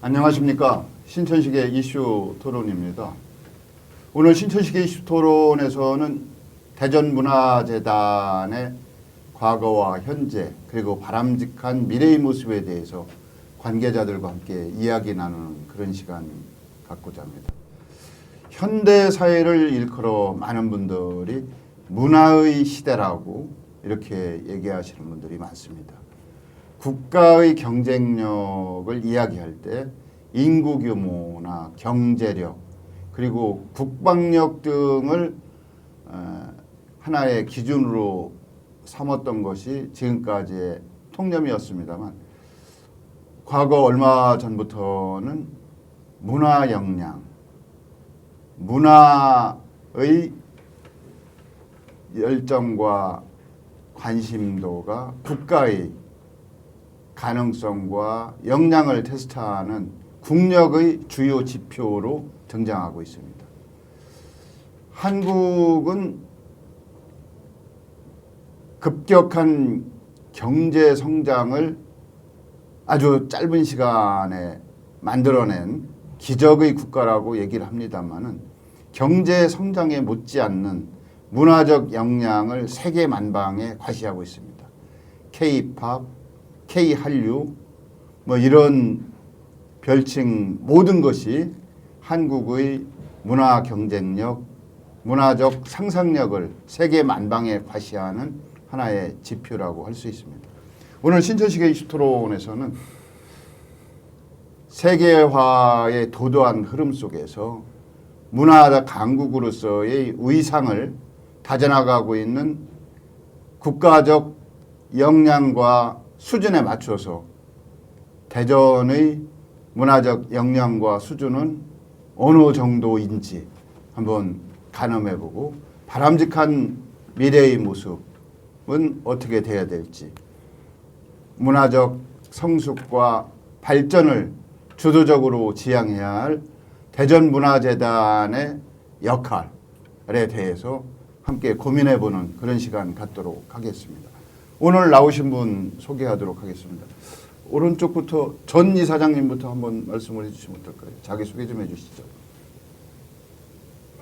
안녕하십니까. 신천식의 이슈 토론입니다. 오늘 신천식의 이슈 토론에서는 대전문화재단의 과거와 현재 그리고 바람직한 미래의 모습에 대해서 관계자들과 함께 이야기 나누는 그런 시간 갖고자 합니다. 현대 사회를 일컬어 많은 분들이 문화의 시대라고 이렇게 얘기하시는 분들이 많습니다. 국가의 경쟁력을 이야기할 때 인구 규모나 경제력 그리고 국방력 등을 하나의 기준으로 삼았던 것이 지금까지의 통념이었습니다만 과거 얼마 전부터는 문화 역량, 문화의 열정과 관심도가 국가의 가능성과 역량을 테스트하는 국력의 주요 지표로 등장하고 있습니다. 한국은 급격한 경제 성장을 아주 짧은 시간에 만들어낸 기적의 국가라고 얘기를 합니다만은 경제 성장에 못지않는 문화적 역량을 세계 만방에 과시하고 있습니다. K-팝, K-한류 뭐 이런 별칭 모든 것이 한국의 문화 경쟁력, 문화적 상상력을 세계 만방에 과시하는 하나의 지표라고 할 수 있습니다. 오늘 신천식의 이슈 토론에서는 세계화의 도도한 흐름 속에서 문화 강국으로서의 위상을 다져나가고 있는 국가적 역량과 수준에 맞춰서 대전의 문화적 역량과 수준은 어느 정도인지 한번 가늠해보고 바람직한 미래의 모습은 어떻게 돼야 될지 문화적 성숙과 발전을 주도적으로 지향해야 할 대전문화재단의 역할에 대해서 함께 고민해보는 그런 시간 갖도록 하겠습니다. 오늘 나오신 분 소개하도록 하겠습니다. 오른쪽부터 전 이사장님부터 한번 말씀을 해주시면 어떨까요? 자기소개 좀 해주시죠.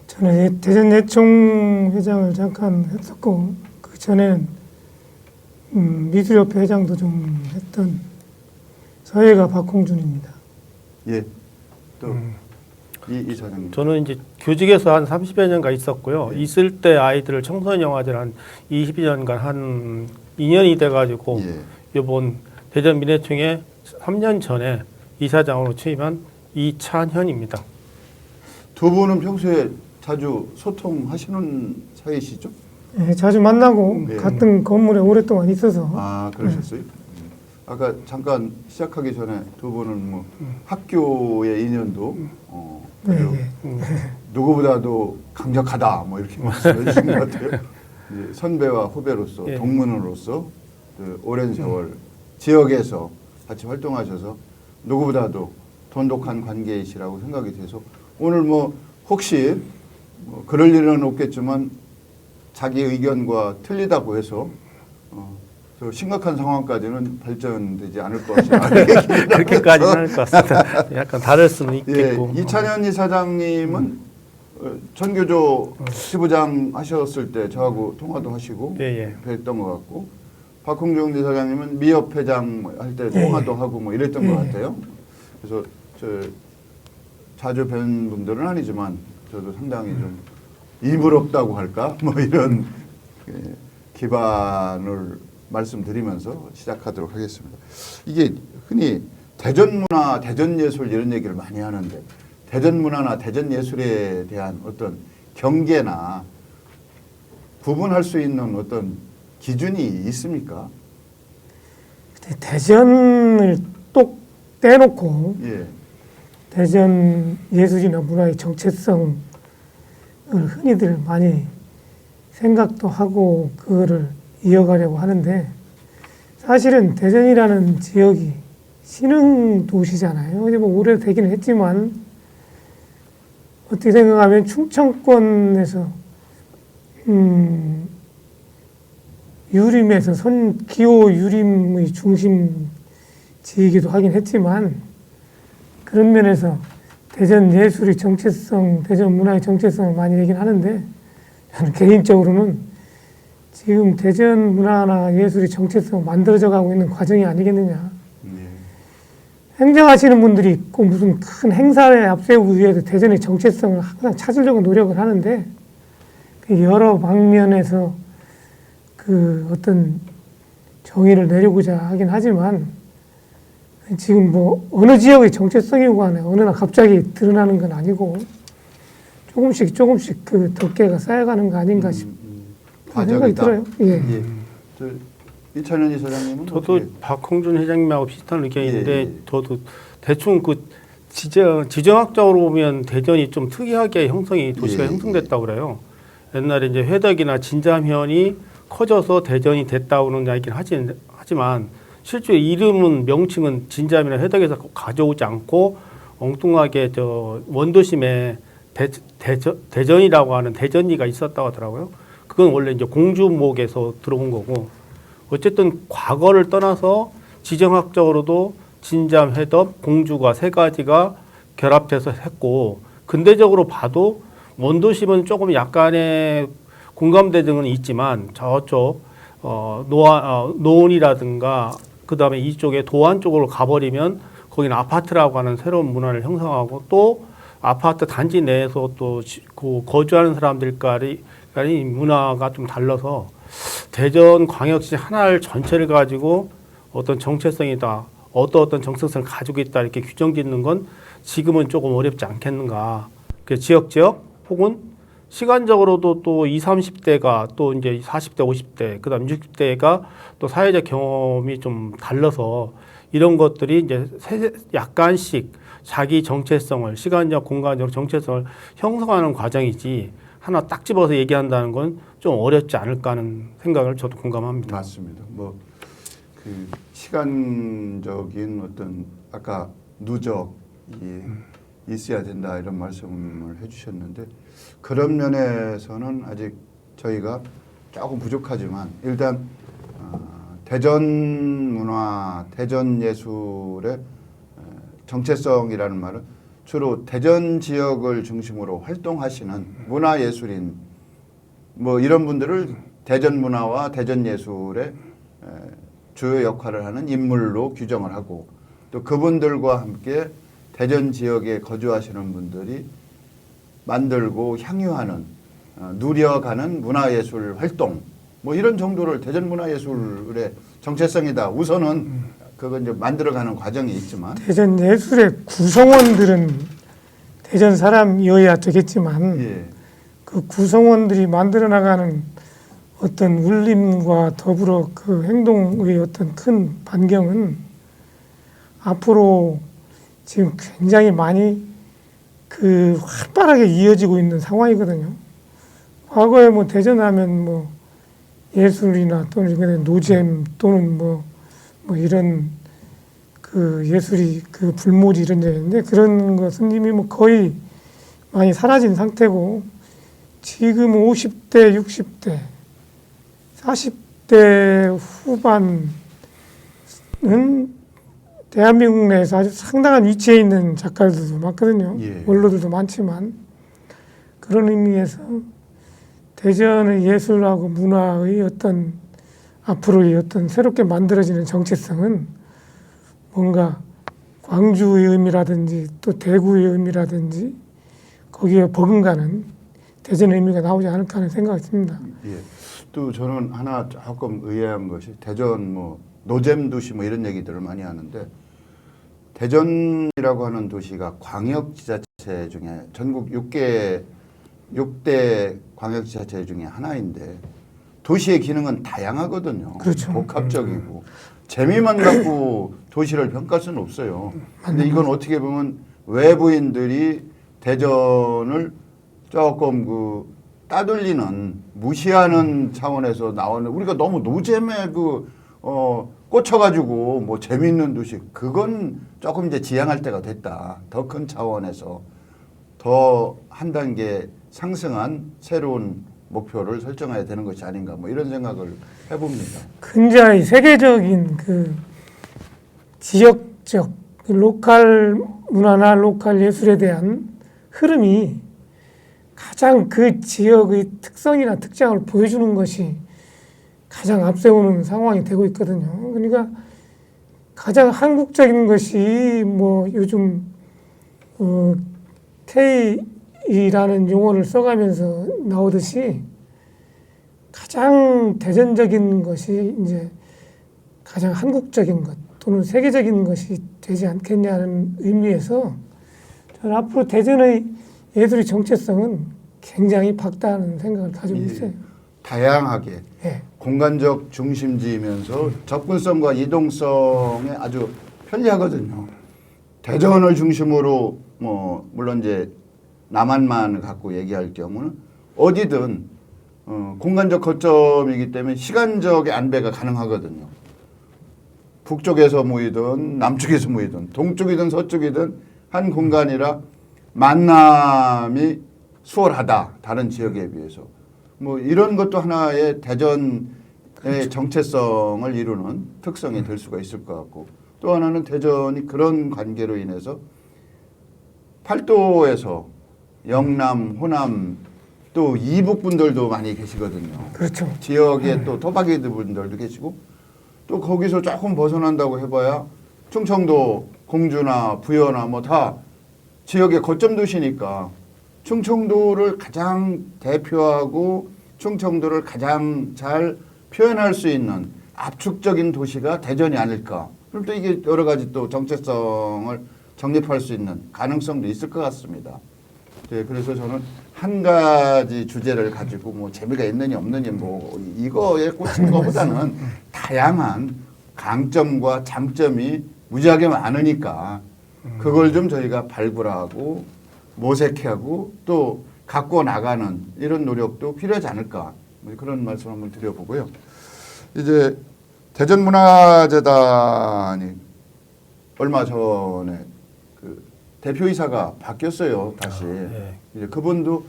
저는 대전예총 회장을 잠깐 했었고 그 전에는 미술협회 회장도 좀 했던 서예가 박홍준입니다. 예. 또 이 이사장님. 저는 이제 교직에서 한 30여 년간 있었고요. 있을 때 아이들을 청소년 영화제를 한 22년간 한 2년이 돼가지고 이번 대전 민예총에 3년 전에 이사장으로 취임한 이찬현입니다. 두 분은 평소에 자주 소통하시는 사이시죠? 네, 자주 만나고 같은 건물에 오랫동안 있어서. 아, 그러셨어요? 아까 잠깐 시작하기 전에 두 분은 뭐 학교의 인연도 누구보다도 강력하다 뭐 이렇게 말씀해 주신 것 같아요. 이제 선배와 후배로서 동문으로서 그 오랜 세월 지역에서 같이 활동하셔서 누구보다도 돈독한 관계이시라고 생각이 돼서 오늘 뭐 혹시 뭐 그럴 일은 없겠지만 자기 의견과 틀리다고 해서 심각한 상황까지는 발전되지 않을 것 같습니다. 그렇게까지는 아닐 것 같습니다. 약간 다를 수는 있겠고. 예, 이찬현 이사장님은 전교조 지부장 하셨을 때 저하고 통화도 하시고 뵀던 것 같고 박홍준 이사장님은 미협회장 할 때 통화도 하고 뭐 이랬던 것 같아요. 그래서 자주 뵌 분들은 아니지만 저도 상당히 좀 이불없다고 할까 뭐 이런 기반을 말씀드리면서 시작하도록 하겠습니다. 이게 흔히 대전문화, 대전예술 이런 얘기를 많이 하는데 대전문화나 대전예술에 대한 어떤 경계나 구분할 수 있는 어떤 기준이 있습니까? 대전을 똑 떼놓고 대전 예술이나 문화의 정체성을 흔히들 많이 생각도 하고 그거를 이어가려고 하는데 사실은 대전이라는 지역이 신흥 도시잖아요. 이제 뭐 오래되기는 했지만 어떻게 생각하면 충청권에서 유림에서 기호 유림의 중심지이기도 하긴 했지만 그런 면에서 대전 예술의 정체성, 대전 문화의 정체성을 많이 얘기는 하는데 저는 개인적으로는 지금 대전 문화나 예술의 정체성을 만들어져 가고 있는 과정이 아니겠느냐. 행정하시는 분들이 꼭 무슨 큰 행사에 앞세우기 위해서 대전의 정체성을 항상 찾으려고 노력을 하는데 그 여러 방면에서 그 어떤 정의를 내리고자 하긴 하지만 지금 뭐 어느 지역의 정체성이고 간에 어느 날 갑자기 드러나는 건 아니고 조금씩 그 덮개가 쌓여가는 거 아닌가 싶은 생각이 들어요. 예. 이찬현 이사장님은 저도 어떻게? 박홍준 회장님하고 비슷한 의견인데 예. 저도 대충 그 지정학적으로 보면 대전이 좀 특이하게 도시가 예. 형성됐다고 그래요. 옛날에 이제 회덕이나 진자면이 커져서 대전이 됐다고는 이야기를 하지만 실제 이름은 명칭은 진자면이나 회덕에서 가져오지 않고 엉뚱하게 저 원도심에 대전이라고 하는 대전리가 있었다고 하더라고요. 그건 원래 이제 공주목에서 들어온 거고 어쨌든 과거를 떠나서 지정학적으로도 진잠, 회덕, 공주가 세 가지가 결합돼서 했고 근대적으로 봐도 원도심은 조금 약간의 공감대등은 있지만 저쪽 노원이라든가 그다음에 이쪽에 도안 쪽으로 가버리면 거기는 아파트라고 하는 새로운 문화를 형성하고 또 아파트 단지 내에서 또 거주하는 사람들과의 문화가 좀 달라서 대전 광역시 하나를 전체를 가지고 어떤 정체성이다, 어떤 정체성을 가지고 있다 이렇게 규정 짓는 건 지금은 조금 어렵지 않겠는가. 지역 혹은 시간적으로도 또 20, 30대가 또 이제 40대, 50대, 그다음 60대가 또 사회적 경험이 좀 달라서 이런 것들이 이제 약간씩 자기 정체성을 시간적, 공간적 정체성을 형성하는 과정이지 하나 딱 집어서 얘기한다는 건 좀 어렵지 않을까 하는 생각을 저도 공감합니다. 맞습니다. 뭐 그 시간적인 어떤 아까 누적이 있어야 된다 이런 말씀을 해주셨는데 그런 면에서는 아직 저희가 조금 부족하지만 일단 대전 문화, 대전 예술의 정체성이라는 말은 주로 대전 지역을 중심으로 활동하시는 문화예술인 뭐 이런 분들을 대전 문화와 대전 예술의 주요 역할을 하는 인물로 규정을 하고 또 그분들과 함께 대전 지역에 거주하시는 분들이 만들고 향유하는 누려가는 문화예술 활동 뭐 이런 정도를 대전 문화예술의 정체성이다. 우선은 그건 이제 만들어가는 과정이 있지만 대전 예술의 구성원들은 대전 사람이어야 되겠지만 예. 그 구성원들이 만들어 나가는 어떤 울림과 더불어 그 행동의 어떤 큰 반경은 앞으로 지금 굉장히 많이 그 활발하게 이어지고 있는 상황이거든요. 과거에 뭐 대전하면 뭐 예술이나 또는 노잼 또는 뭐 이런 그 예술이 그 불모지 이런 데인데 그런 것은 이미 뭐 거의 많이 사라진 상태고 지금 50대, 60대, 40대 후반은 대한민국 내에서 아주 상당한 위치에 있는 작가들도 많거든요. 예. 원로들도 많지만 그런 의미에서 대전의 예술하고 문화의 어떤 앞으로의 어떤 새롭게 만들어지는 정체성은 뭔가 광주의 의미라든지 또 대구의 의미라든지 거기에 버금가는 대전의 의미가 나오지 않을까 하는 생각이 듭니다. 예. 또 저는 하나 조금 의아한 것이 대전 뭐 노잼 도시 뭐 이런 얘기들을 많이 하는데 대전이라고 하는 도시가 광역지자체 중에 전국 6대 광역지자체 중에 하나인데 도시의 기능은 다양하거든요. 그렇죠. 복합적이고 재미만 갖고 도시를 평가할 수는 없어요. 근데 이건 어떻게 보면 외부인들이 대전을 조금 그 따돌리는 무시하는 차원에서 나오는 우리가 너무 노잼에 꽂혀가지고 뭐 재미있는 도시 그건 조금 이제 지양할 때가 됐다. 더 큰 차원에서 더 한 단계 상승한 새로운 목표를 설정해야 되는 것이 아닌가 뭐 이런 생각을 해봅니다. 근자의 세계적인 그 지역적 로컬 문화나 로컬 예술에 대한 흐름이 가장 그 지역의 특성이나 특장을 보여주는 것이 가장 앞세우는 상황이 되고 있거든요. 그러니까 가장 한국적인 것이 뭐 요즘 K라는 용어를 써가면서 나오듯이 가장 대전적인 것이 이제 가장 한국적인 것 또는 세계적인 것이 되지 않겠냐는 의미에서 저는 앞으로 대전의 예술의 정체성은 굉장히 밝다는 생각을 가지고 있어요. 다양하게 예. 공간적 중심지이면서 접근성과 이동성에 아주 편리하거든요. 대전을 중심으로 뭐 물론 이제 남한만 갖고 얘기할 경우는 어디든 공간적 거점이기 때문에 시간적인 안배가 가능하거든요. 북쪽에서 모이든 남쪽에서 모이든 동쪽이든 서쪽이든 한 공간이라 만남이 수월하다. 다른 지역에 비해서. 뭐 이런 것도 하나의 대전의 그렇죠. 정체성을 이루는 특성이 될 수가 있을 것 같고 또 하나는 대전이 그런 관계로 인해서 팔도에서 영남, 호남 또 이북 분들도 많이 계시거든요. 그렇죠. 지역에 또 토박이들 분들도 계시고 또 거기서 조금 벗어난다고 해봐야 충청도 공주나 부여나 뭐 다 지역의 거점 도시니까 충청도를 가장 대표하고 충청도를 가장 잘 표현할 수 있는 압축적인 도시가 대전이 아닐까. 그럼 또 이게 여러 가지 또 정체성을 정립할 수 있는 가능성도 있을 것 같습니다. 네, 그래서 저는 한 가지 주제를 가지고 뭐 재미가 있느냐 없느냐 뭐 이거에 꽂힌 것보다는 다양한 강점과 장점이 무지하게 많으니까 그걸 좀 저희가 발굴하고 모색하고 또 갖고 나가는 이런 노력도 필요하지 않을까 그런 말씀 한번 드려보고요. 이제 대전문화재단이 얼마 전에 그 대표이사가 바뀌었어요. 다시. 이제 그분도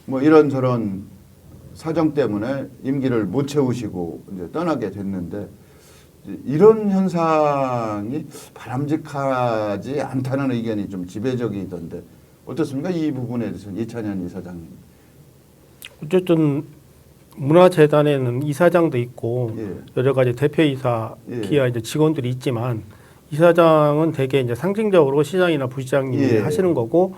뭐 이런저런 사정 때문에 임기를 못 채우시고 이제 떠나게 됐는데 이런 현상이 바람직하지 않다는 의견이 좀 지배적이던데 어떻습니까? 이 부분에 대해서는 이찬현 이사장님. 어쨌든 문화재단에는 이사장도 있고 예. 여러 가지 대표이사 예. 기하 이제 직원들이 있지만 이사장은 대개 이제 상징적으로 시장이나 부시장님이 예. 하시는 거고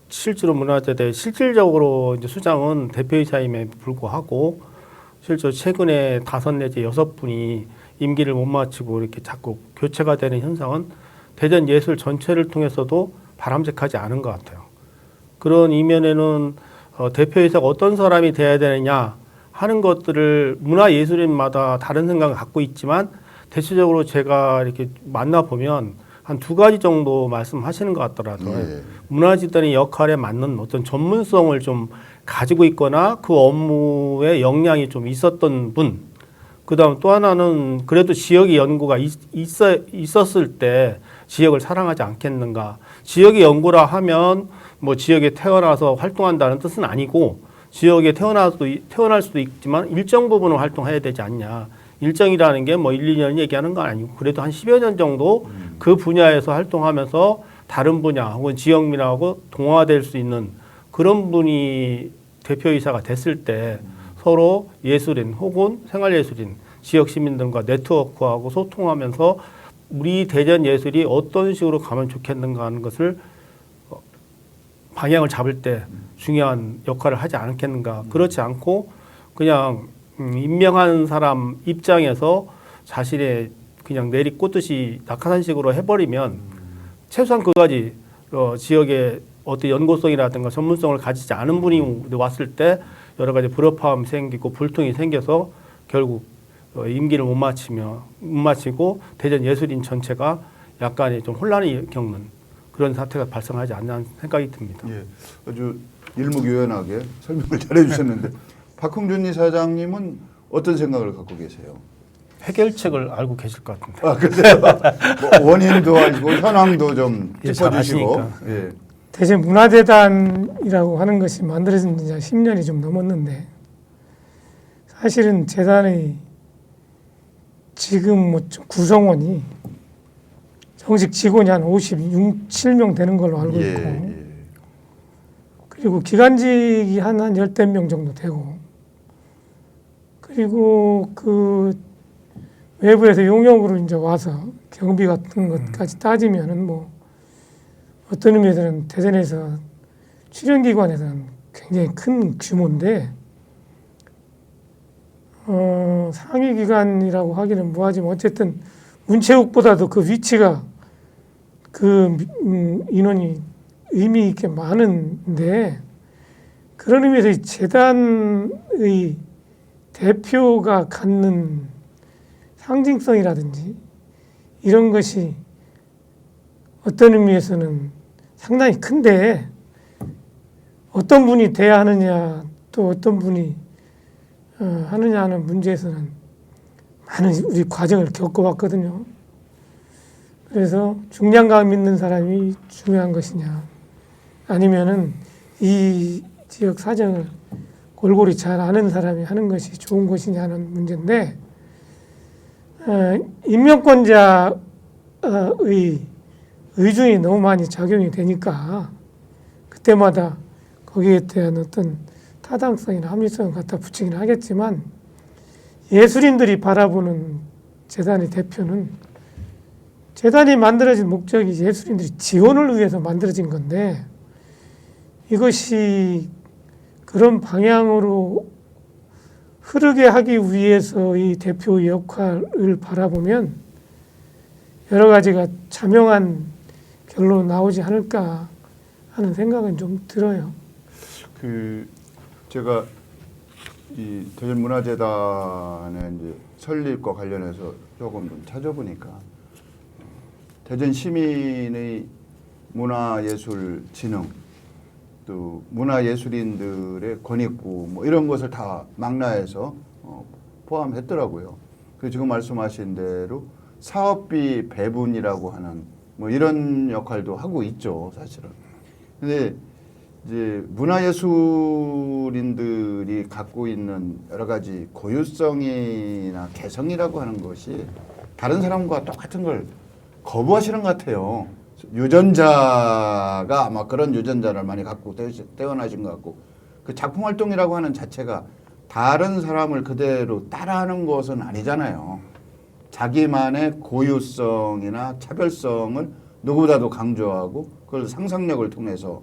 실제로 문화재대 실질적으로 이제 수장은 대표이사임에 불구하고 실제로 최근에 5 내지 6분이 임기를 못 마치고 이렇게 자꾸 교체가 되는 현상은 대전 예술 전체를 통해서도 바람직하지 않은 것 같아요. 그런 이면에는 대표이사가 어떤 사람이 돼야 되느냐 하는 것들을 문화예술인마다 다른 생각을 갖고 있지만 대체적으로 제가 이렇게 만나보면 한 2가지 정도 말씀하시는 것 같더라고요. 예. 문화재단의 역할에 맞는 어떤 전문성을 좀 가지고 있거나 그 업무에 역량이 좀 있었던 분. 그다음 또 하나는 그래도 지역의 연구가 있었을 때 지역을 사랑하지 않겠는가. 지역의 연구라 하면 뭐 지역에 태어나서 활동한다는 뜻은 아니고 지역에 태어날 수도 있지만 일정 부분은 활동해야 되지 않냐. 일정이라는 게 뭐 1, 2년 얘기하는 건 아니고 그래도 한 10여 년 정도 그 분야에서 활동하면서 다른 분야 혹은 지역민하고 동화될 수 있는 그런 분이 대표이사가 됐을 때 서로 예술인 혹은 생활예술인 지역 시민들과 네트워크하고 소통하면서 우리 대전 예술이 어떤 식으로 가면 좋겠는가 하는 것을 방향을 잡을 때 중요한 역할을 하지 않겠는가. 그렇지 않고 그냥 임명한 사람 입장에서 자신의 그냥 내리꽂듯이 낙하산식으로 해버리면 최소한 그까지 지역의 어떤 연고성이라든가 전문성을 가지지 않은 분이 왔을 때 여러 가지 불협화음이 생기고 불통이 생겨서 결국 임기를 못 마치고 대전 예술인 전체가 약간의 좀 혼란을 겪는 그런 사태가 발생하지 않나 생각이 듭니다. 예, 아주 일목요연하게 설명을 잘해 주셨는데 박흥준 이사장님은 어떤 생각을 갖고 계세요? 해결책을 알고 계실 것 같은데. 아, 그래요? 뭐 원인도 알고 현황도 좀 예, 잘 짚어주시고. 아시니까. 예. 대전 문화재단이라고 하는 것이 만들어진 지 10년이 좀 넘었는데 사실은 재단의 지금 뭐 구성원이 정식 직원이 한 56, 7명 되는 걸로 알고 예, 있고 예. 그리고 기간직이 한 10명 정도 되고 그리고 그 외부에서 용역으로 이제 와서 경비 같은 것까지 따지면은 뭐 어떤 의미에서는 대전에서 출연기관에서는 굉장히 큰 규모인데 상위 기관이라고 하기는 뭐하지만 어쨌든 문체국보다도 그 위치가 그 인원이 의미 있게 많은데 그런 의미에서 이 재단의 대표가 갖는 상징성이라든지 이런 것이 어떤 의미에서는 상당히 큰데 어떤 분이 돼야 하느냐 또 어떤 분이 하느냐 하는 문제에서는 많은 우리 과정을 겪어봤거든요. 그래서 중량감 있는 사람이 중요한 것이냐 아니면은 이 지역 사정을 골고루 잘 아는 사람이 하는 것이 좋은 것이냐는 문제인데 임명권자의 의중이 너무 많이 작용이 되니까 그때마다 거기에 대한 어떤 타당성이나 합리성을 갖다 붙이긴 하겠지만 예술인들이 바라보는 재단의 대표는 재단이 만들어진 목적이 예술인들이 지원을 위해서 만들어진 건데 이것이 그런 방향으로 흐르게 하기 위해서 이 대표의 역할을 바라보면 여러 가지가 자명한 결론 나오지 않을까 하는 생각은 좀 들어요. 제가 이 대전문화재단의 이제 설립과 관련해서 조금 좀 찾아보니까 대전 시민의 문화예술진흥 또 문화예술인들의 권익구 뭐 이런 것을 다 망라해서 포함했더라고요. 그 지금 말씀하신 대로 사업비 배분이라고 하는 뭐 이런 역할도 하고 있죠, 사실은. 근데 이제 문화예술인들이 갖고 있는 여러 가지 고유성이나 개성이라고 하는 것이 다른 사람과 똑같은 걸 거부하시는 것 같아요. 유전자가 아마 그런 유전자를 많이 갖고 태어나신 것 같고 그 작품 활동이라고 하는 자체가 다른 사람을 그대로 따라하는 것은 아니잖아요. 자기만의 고유성이나 차별성을 누구보다도 강조하고 그걸 상상력을 통해서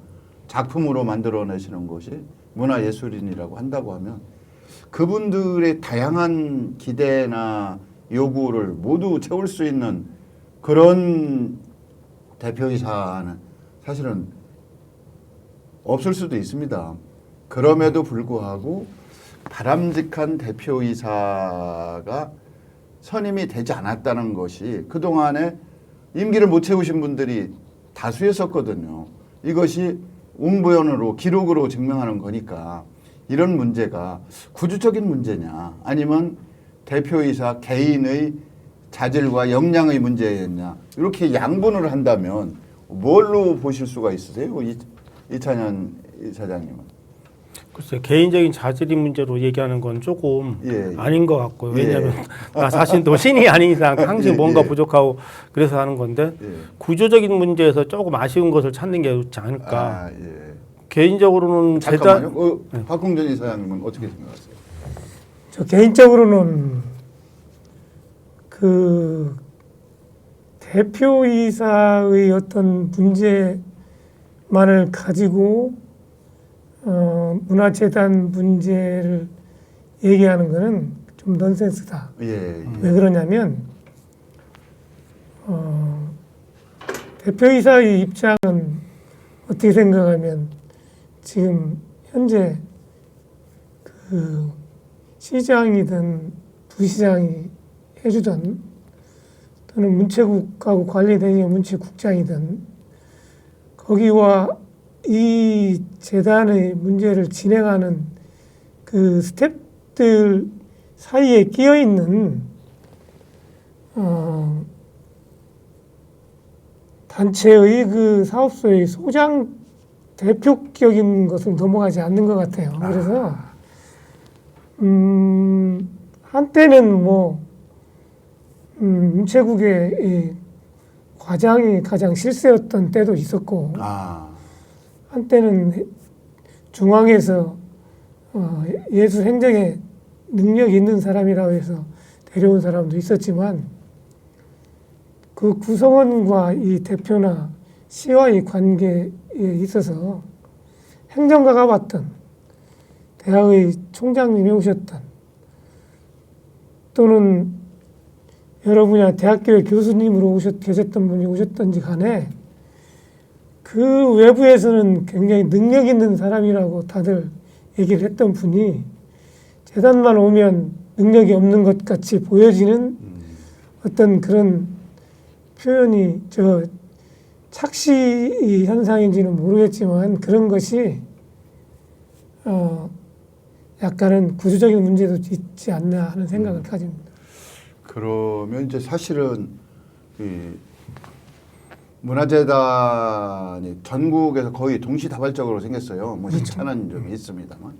작품으로 만들어내시는 것이 문화예술인이라고 한다고 하면 그분들의 다양한 기대나 요구를 모두 채울 수 있는 그런 대표이사는 사실은 없을 수도 있습니다. 그럼에도 불구하고 바람직한 대표이사가 선임이 되지 않았다는 것이 그동안에 임기를 못 채우신 분들이 다수였었거든요. 이것이 웅보연으로 기록으로 증명하는 거니까 이런 문제가 구조적인 문제냐 아니면 대표이사 개인의 자질과 역량의 문제였냐 이렇게 양분을 한다면 뭘로 보실 수가 있으세요? 이찬현 이사장님은. 글쎄 개인적인 자질이 문제로 얘기하는 건 조금 아닌 것 같고요. 왜냐하면 나 자신도 신이 아닌 이상 항상 뭔가 부족하고 그래서 하는 건데 구조적인 문제에서 조금 아쉬운 것을 찾는 게 좋지 않을까. 개인적으로는 잠깐만요. 박홍준 이사장님은 어떻게 생각하세요? 저 개인적으로는 그 대표이사의 어떤 문제만을 가지고 문화재단 문제를 얘기하는 거는 좀 넌센스다. 왜 그러냐면 대표이사의 입장은 어떻게 생각하면 지금 현재 그 시장이든 부시장이 해주던 또는 문체국하고 관리되는 문체국장이든 거기와 이 재단의 문제를 진행하는 그 스태프들 사이에 끼어 있는 단체의 그 사업소의 소장 대표격인 것을 넘어가지 않는 것 같아요. 그래서 한때는 뭐 문체국의 과장이 가장 실세였던 때도 있었고 한때는 중앙에서 예술 행정에 능력이 있는 사람이라고 해서 데려온 사람도 있었지만 그 구성원과 이 대표나 시와의 관계에 있어서 행정가가 봤던 대학의 총장님이 오셨던 또는 여러 분야 대학교의 교수님으로 계셨던 분이 오셨던지 간에 그 외부에서는 굉장히 능력 있는 사람이라고 다들 얘기를 했던 분이 재단만 오면 능력이 없는 것 같이 보여지는 어떤 그런 표현이 착시 현상인지는 모르겠지만 그런 것이 약간은 구조적인 문제도 있지 않나 하는 생각을 가집니다. 그러면 이제 사실은 이 문화재단이 전국에서 거의 동시다발적으로 생겼어요. 뭐 시차는 좀 있습니다만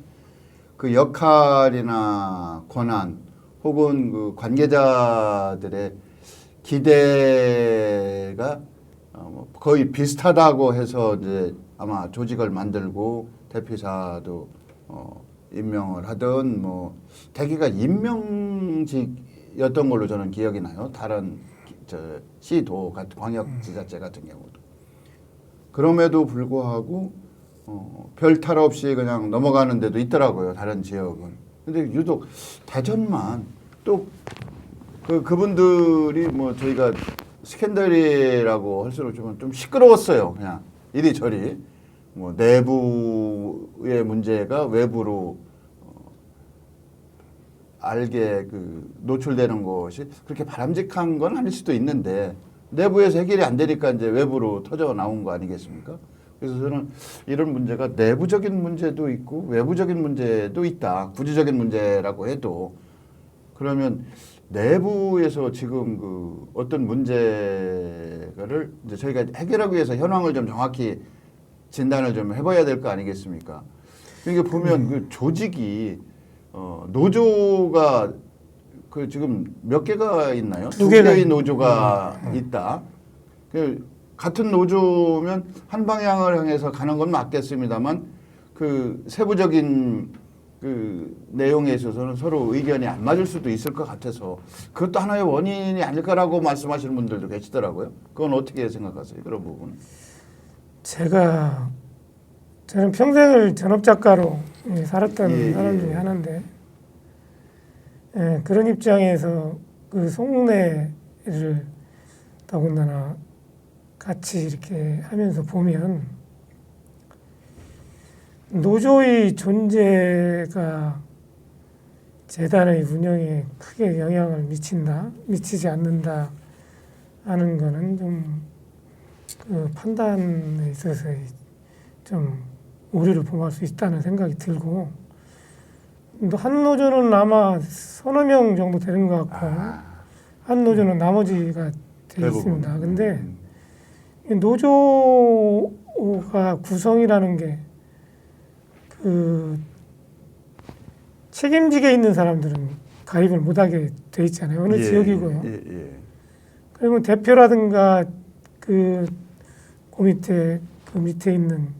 그 역할이나 권한 혹은 그 관계자들의 기대가 거의 비슷하다고 해서 이제 아마 조직을 만들고 대표이사도 임명을 하던 뭐 대개가 임명직이었던 걸로 저는 기억이 나요. 다른 시도 광역지자체 같은 경우도. 그럼에도 불구하고 별 탈 없이 그냥 넘어가는 데도 있더라고요. 다른 지역은. 근데 유독 대전만 또 그분들이 뭐 저희가 스캔들이라고 할수록 좀 시끄러웠어요. 그냥 이리저리 뭐 내부의 문제가 외부로 알게 노출되는 것이 그렇게 바람직한 건 아닐 수도 있는데 내부에서 해결이 안 되니까 이제 외부로 터져 나온 거 아니겠습니까? 그래서 저는 이런 문제가 내부적인 문제도 있고 외부적인 문제도 있다. 구조적인 문제라고 해도 그러면 내부에서 지금 어떤 문제를 이제 저희가 해결하기 위해서 현황을 좀 정확히 진단을 좀 해봐야 될 거 아니겠습니까? 이게 보면 그 조직이 노조가 지금 몇 개가 있나요? 2개의 노조가 있다. 같은 노조면 한 방향을 향해서 가는 건 맞겠습니다만 그 세부적인 내용에 있어서는 서로 의견이 안 맞을 수도 있을 것 같아서 그것도 하나의 원인이 아닐까라고 말씀하시는 분들도 계시더라고요. 그건 어떻게 생각하세요? 그런 부분은? 저는 평생을 전업작가로 살았던 사람 중에 하나인데 그런 입장에서 그 속내를 더군다나 같이 이렇게 하면서 보면 노조의 존재가 재단의 운영에 크게 영향을 미치지 않는다 하는 거는 좀 판단에 있어서 좀 오류를 범할 수 있다는 생각이 들고 한 노조는 아마 서너 명 정도 되는 것 같고 한 노조는 나머지가 되어 있습니다. 근데 노조가 구성이라는 게 책임지게 있는 사람들은 가입을 못하게 돼 있잖아요. 어느 지역이고요. 그리고 대표라든가 그 밑에 있는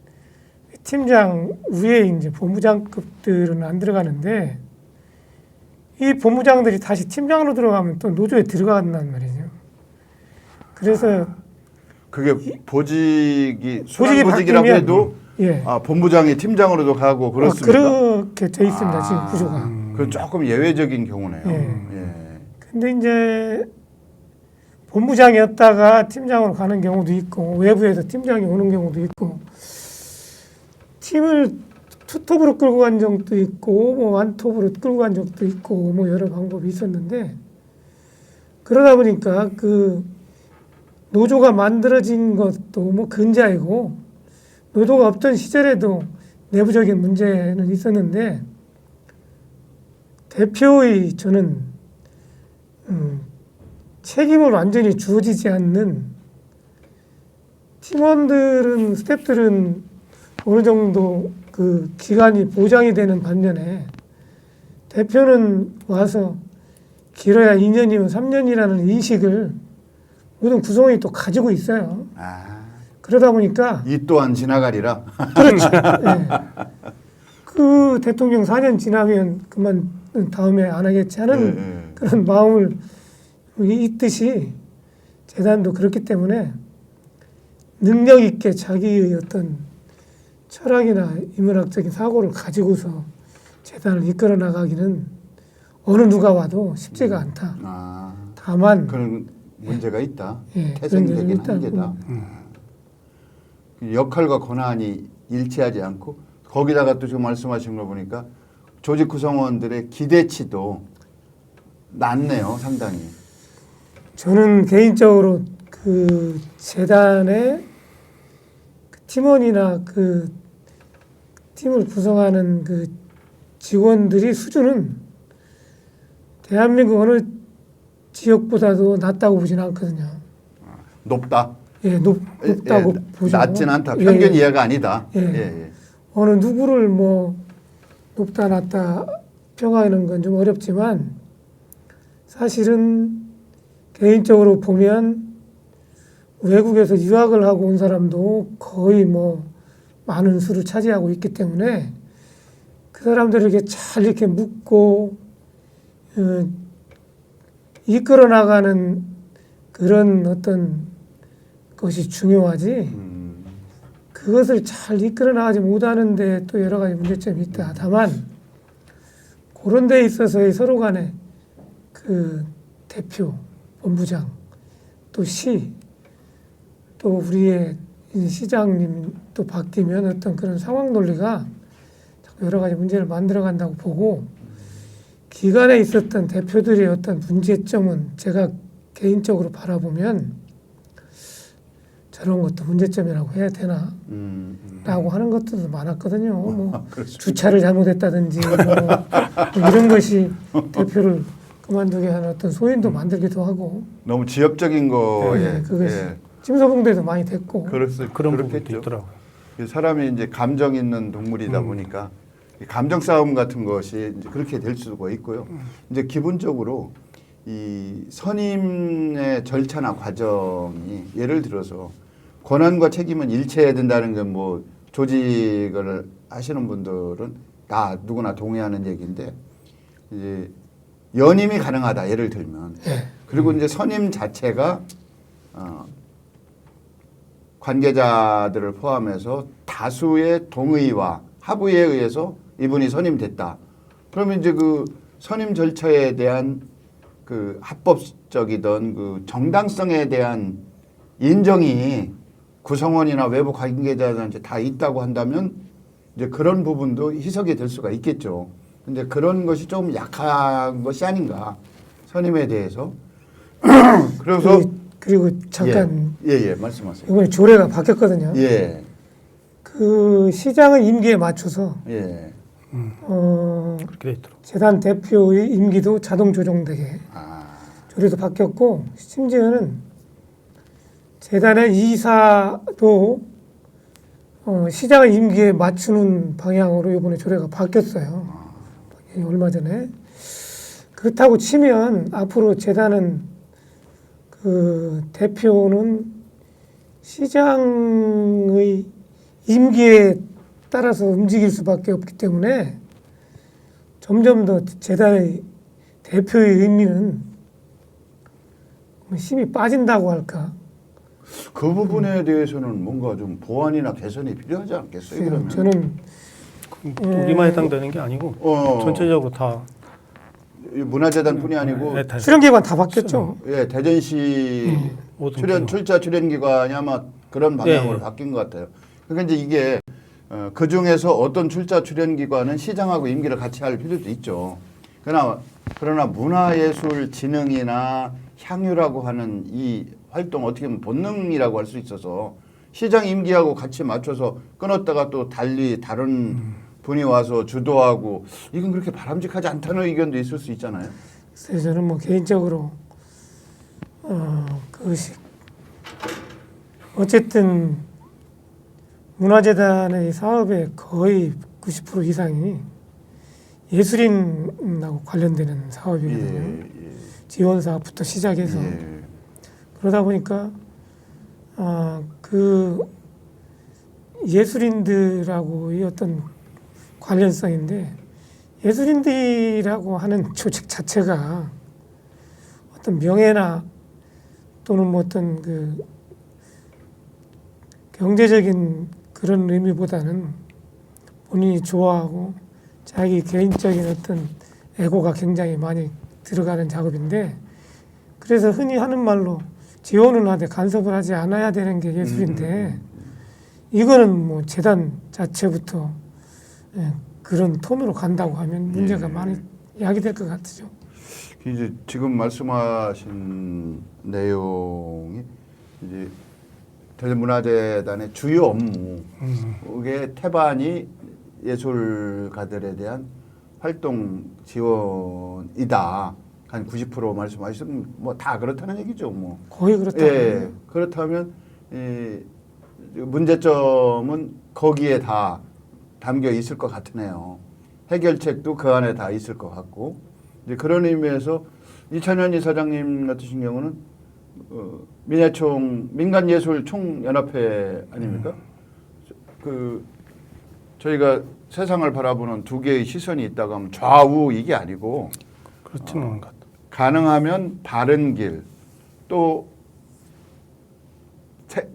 팀장 위에 이제 본부장급들은 안 들어가는데 이 본부장들이 다시 팀장으로 들어가면 또 노조에 들어간단 말이죠. 그래서 그게 보직이라고 해도 본부장이 팀장으로도 가고 그렇습니까? 그렇게 돼 있습니다. 지금 구조가. 그건 조금 예외적인 경우네요. 근데 이제 본부장이었다가 팀장으로 가는 경우도 있고 외부에서 팀장이 오는 경우도 있고 팀을 투톱으로 끌고 간 적도 있고 뭐 완톱으로 끌고 간 적도 있고 뭐 여러 방법이 있었는데 그러다 보니까 그 노조가 만들어진 것도 뭐 근자이고 노조가 없던 시절에도 내부적인 문제는 있었는데 대표의 저는 책임을 완전히 주어지지 않는 팀원들은 스태프들은 어느 정도 그 기간이 보장이 되는 반면에 대표는 와서 길어야 2년이면 3년이라는 인식을 모든 구성원이 또 가지고 있어요. 아, 그러다 보니까 이 또한 지나가리라. 그렇죠. 예. 그 대통령 4년 지나면 그만 다음에 안 하겠지 하는 예. 그런 마음을 있듯이 재단도 그렇기 때문에 능력 있게 자기의 어떤 철학이나 인문학적인 사고를 가지고서 재단을 이끌어 나가기는 어느 누가 와도 쉽지가 않다. 아, 다만 그런 문제가 있다. 예, 태생적인 그런 점이 한계다. 그 역할과 권한이 일치하지 않고 거기다가 또 지금 말씀하신 거 보니까 조직 구성원들의 기대치도 낮네요, 상당히. 저는 개인적으로 그 재단의 그 팀원이나 그 팀을 구성하는 그 직원들이 수준은 대한민국 어느 지역보다도 낮다고 보지는 않거든요. 높다. 예, 높다고 보죠. 낮진 않다. 예, 평균 예. 이하가 아니다. 예. 예. 어느 누구를 뭐 높다 낮다 평가하는 건 좀 어렵지만 사실은 개인적으로 보면 외국에서 유학을 하고 온 사람도 거의 뭐 많은 수를 차지하고 있기 때문에 그 사람들에게 잘 이렇게 묻고 이끌어 나가는 그런 어떤 것이 중요하지 그것을 잘 이끌어 나가지 못하는데 또 여러 가지 문제점이 있다. 다만 그런 데 있어서의 서로 간에 그 대표, 본부장, 또 시, 또 우리의 시장님 또 바뀌면 어떤 그런 상황 논리가 여러 가지 문제를 만들어 간다고 보고 기간에 있었던 대표들의 어떤 문제점은 제가 개인적으로 바라보면 저런 것도 문제점이라고 해야 되나? 라고 하는 것들도 많았거든요. 뭐 주차를 잘못했다든지 뭐 이런 것이 대표를 그만두게 하는 어떤 소인도 만들기도 하고 너무 지엽적인 거에 그것이 침소봉대도 많이 됐고 그런 부분도 그렇겠죠. 있더라고요. 사람이 이제 감정 있는 동물이다 보니까 이 감정 싸움 같은 것이 이제 그렇게 될 수가 있고요. 이제 기본적으로 이 선임의 절차나 과정이 예를 들어서 권한과 책임은 일치해야 된다는 건 뭐 조직을 하시는 분들은 다 누구나 동의하는 얘기인데 이제 연임이 가능하다 예를 들면 그리고 이제 선임 자체가 관계자들을 포함해서 다수의 동의와 합의에 의해서 이분이 선임됐다. 그러면 이제 그 선임 절차에 대한 그 합법적이던 그 정당성에 대한 인정이 구성원이나 외부 관계자들한테 다 있다고 한다면 이제 그런 부분도 희석이 될 수가 있겠죠. 근데 그런 것이 좀 약한 것이 아닌가 선임에 대해서. 그래서 그리고 잠깐 말씀하세요. 이번에 조례가 바뀌었거든요. 예. 그 시장의 임기에 맞춰서 예. 그렇게 돼 있더라고요. 재단 대표의 임기도 자동 조정되게 조례도 바뀌었고 심지어는 재단의 이사도 시장의 임기에 맞추는 방향으로 이번에 조례가 바뀌었어요. 얼마 전에. 그렇다고 치면 앞으로 재단은 그 대표는 시장의 임기에 따라서 움직일 수밖에 없기 때문에 점점 더 재단의 대표의 의미는 힘이 빠진다고 할까. 그 부분에 대해서는 뭔가 좀 보완이나 개선이 필요하지 않겠어요? 그러면? 저는 우리만 해당되는 게 아니고 전체적으로 다 문화재단뿐이 아니고 출연기관 다 바뀌었죠. 예, 대전시 출자 출연기관이 아마 그런 방향으로 바뀐 것 같아요. 그러니까 이제 이게 그 중에서 어떤 출자 출연기관은 시장하고 임기를 같이 할 필요도 있죠. 그러나 문화예술진흥이나 향유라고 하는 이 활동 어떻게 보면 본능이라고 할 수 있어서 시장 임기하고 같이 맞춰서 끊었다가 또 달리 다른 분이 와서 주도하고 이건 그렇게 바람직하지 않다는 의견도 있을 수 있잖아요. 그래서 저는 뭐 개인적으로 그것이 어쨌든 문화재단의 사업의 거의 90% 이상이 예술인하고 관련되는 사업이거든요. 지원 사업부터 시작해서 그러다 보니까 그 예술인들하고의 어떤 관련성인데, 예술인들이라고 하는 조직 자체가 어떤 명예나 또는 뭐 어떤 그 경제적인 그런 의미보다는 본인이 좋아하고 자기 개인적인 어떤 에고가 굉장히 많이 들어가는 작업인데, 그래서 흔히 하는 말로 지원을 하되 간섭을 하지 않아야 되는 게 예술인데, 이거는 뭐 재단 자체부터 그런 톤으로 간다고 하면 문제가 많이 야기될 것 같죠. 이제 지금 말씀하신 내용이 이제 대전문화재단의 주요 업무의 태반이 예술가들에 대한 활동 지원이다. 한 90% 말씀하시면 뭐 다 그렇다는 얘기죠. 뭐 거의 그렇다. 예, 그렇다면 이 문제점은 거기에 다 담겨 있을 것 같으네요. 해결책도 그 안에 다 있을 것 같고, 이제 그런 의미에서 이찬현 이사장님 같으신 경우는 민간예술총연합회 아닙니까? 그 저희가 세상을 바라보는 두 개의 시선이 있다고 하면 좌우 이게 아니고, 그렇지는 않은 것 같아요. 가능하면 바른 길, 또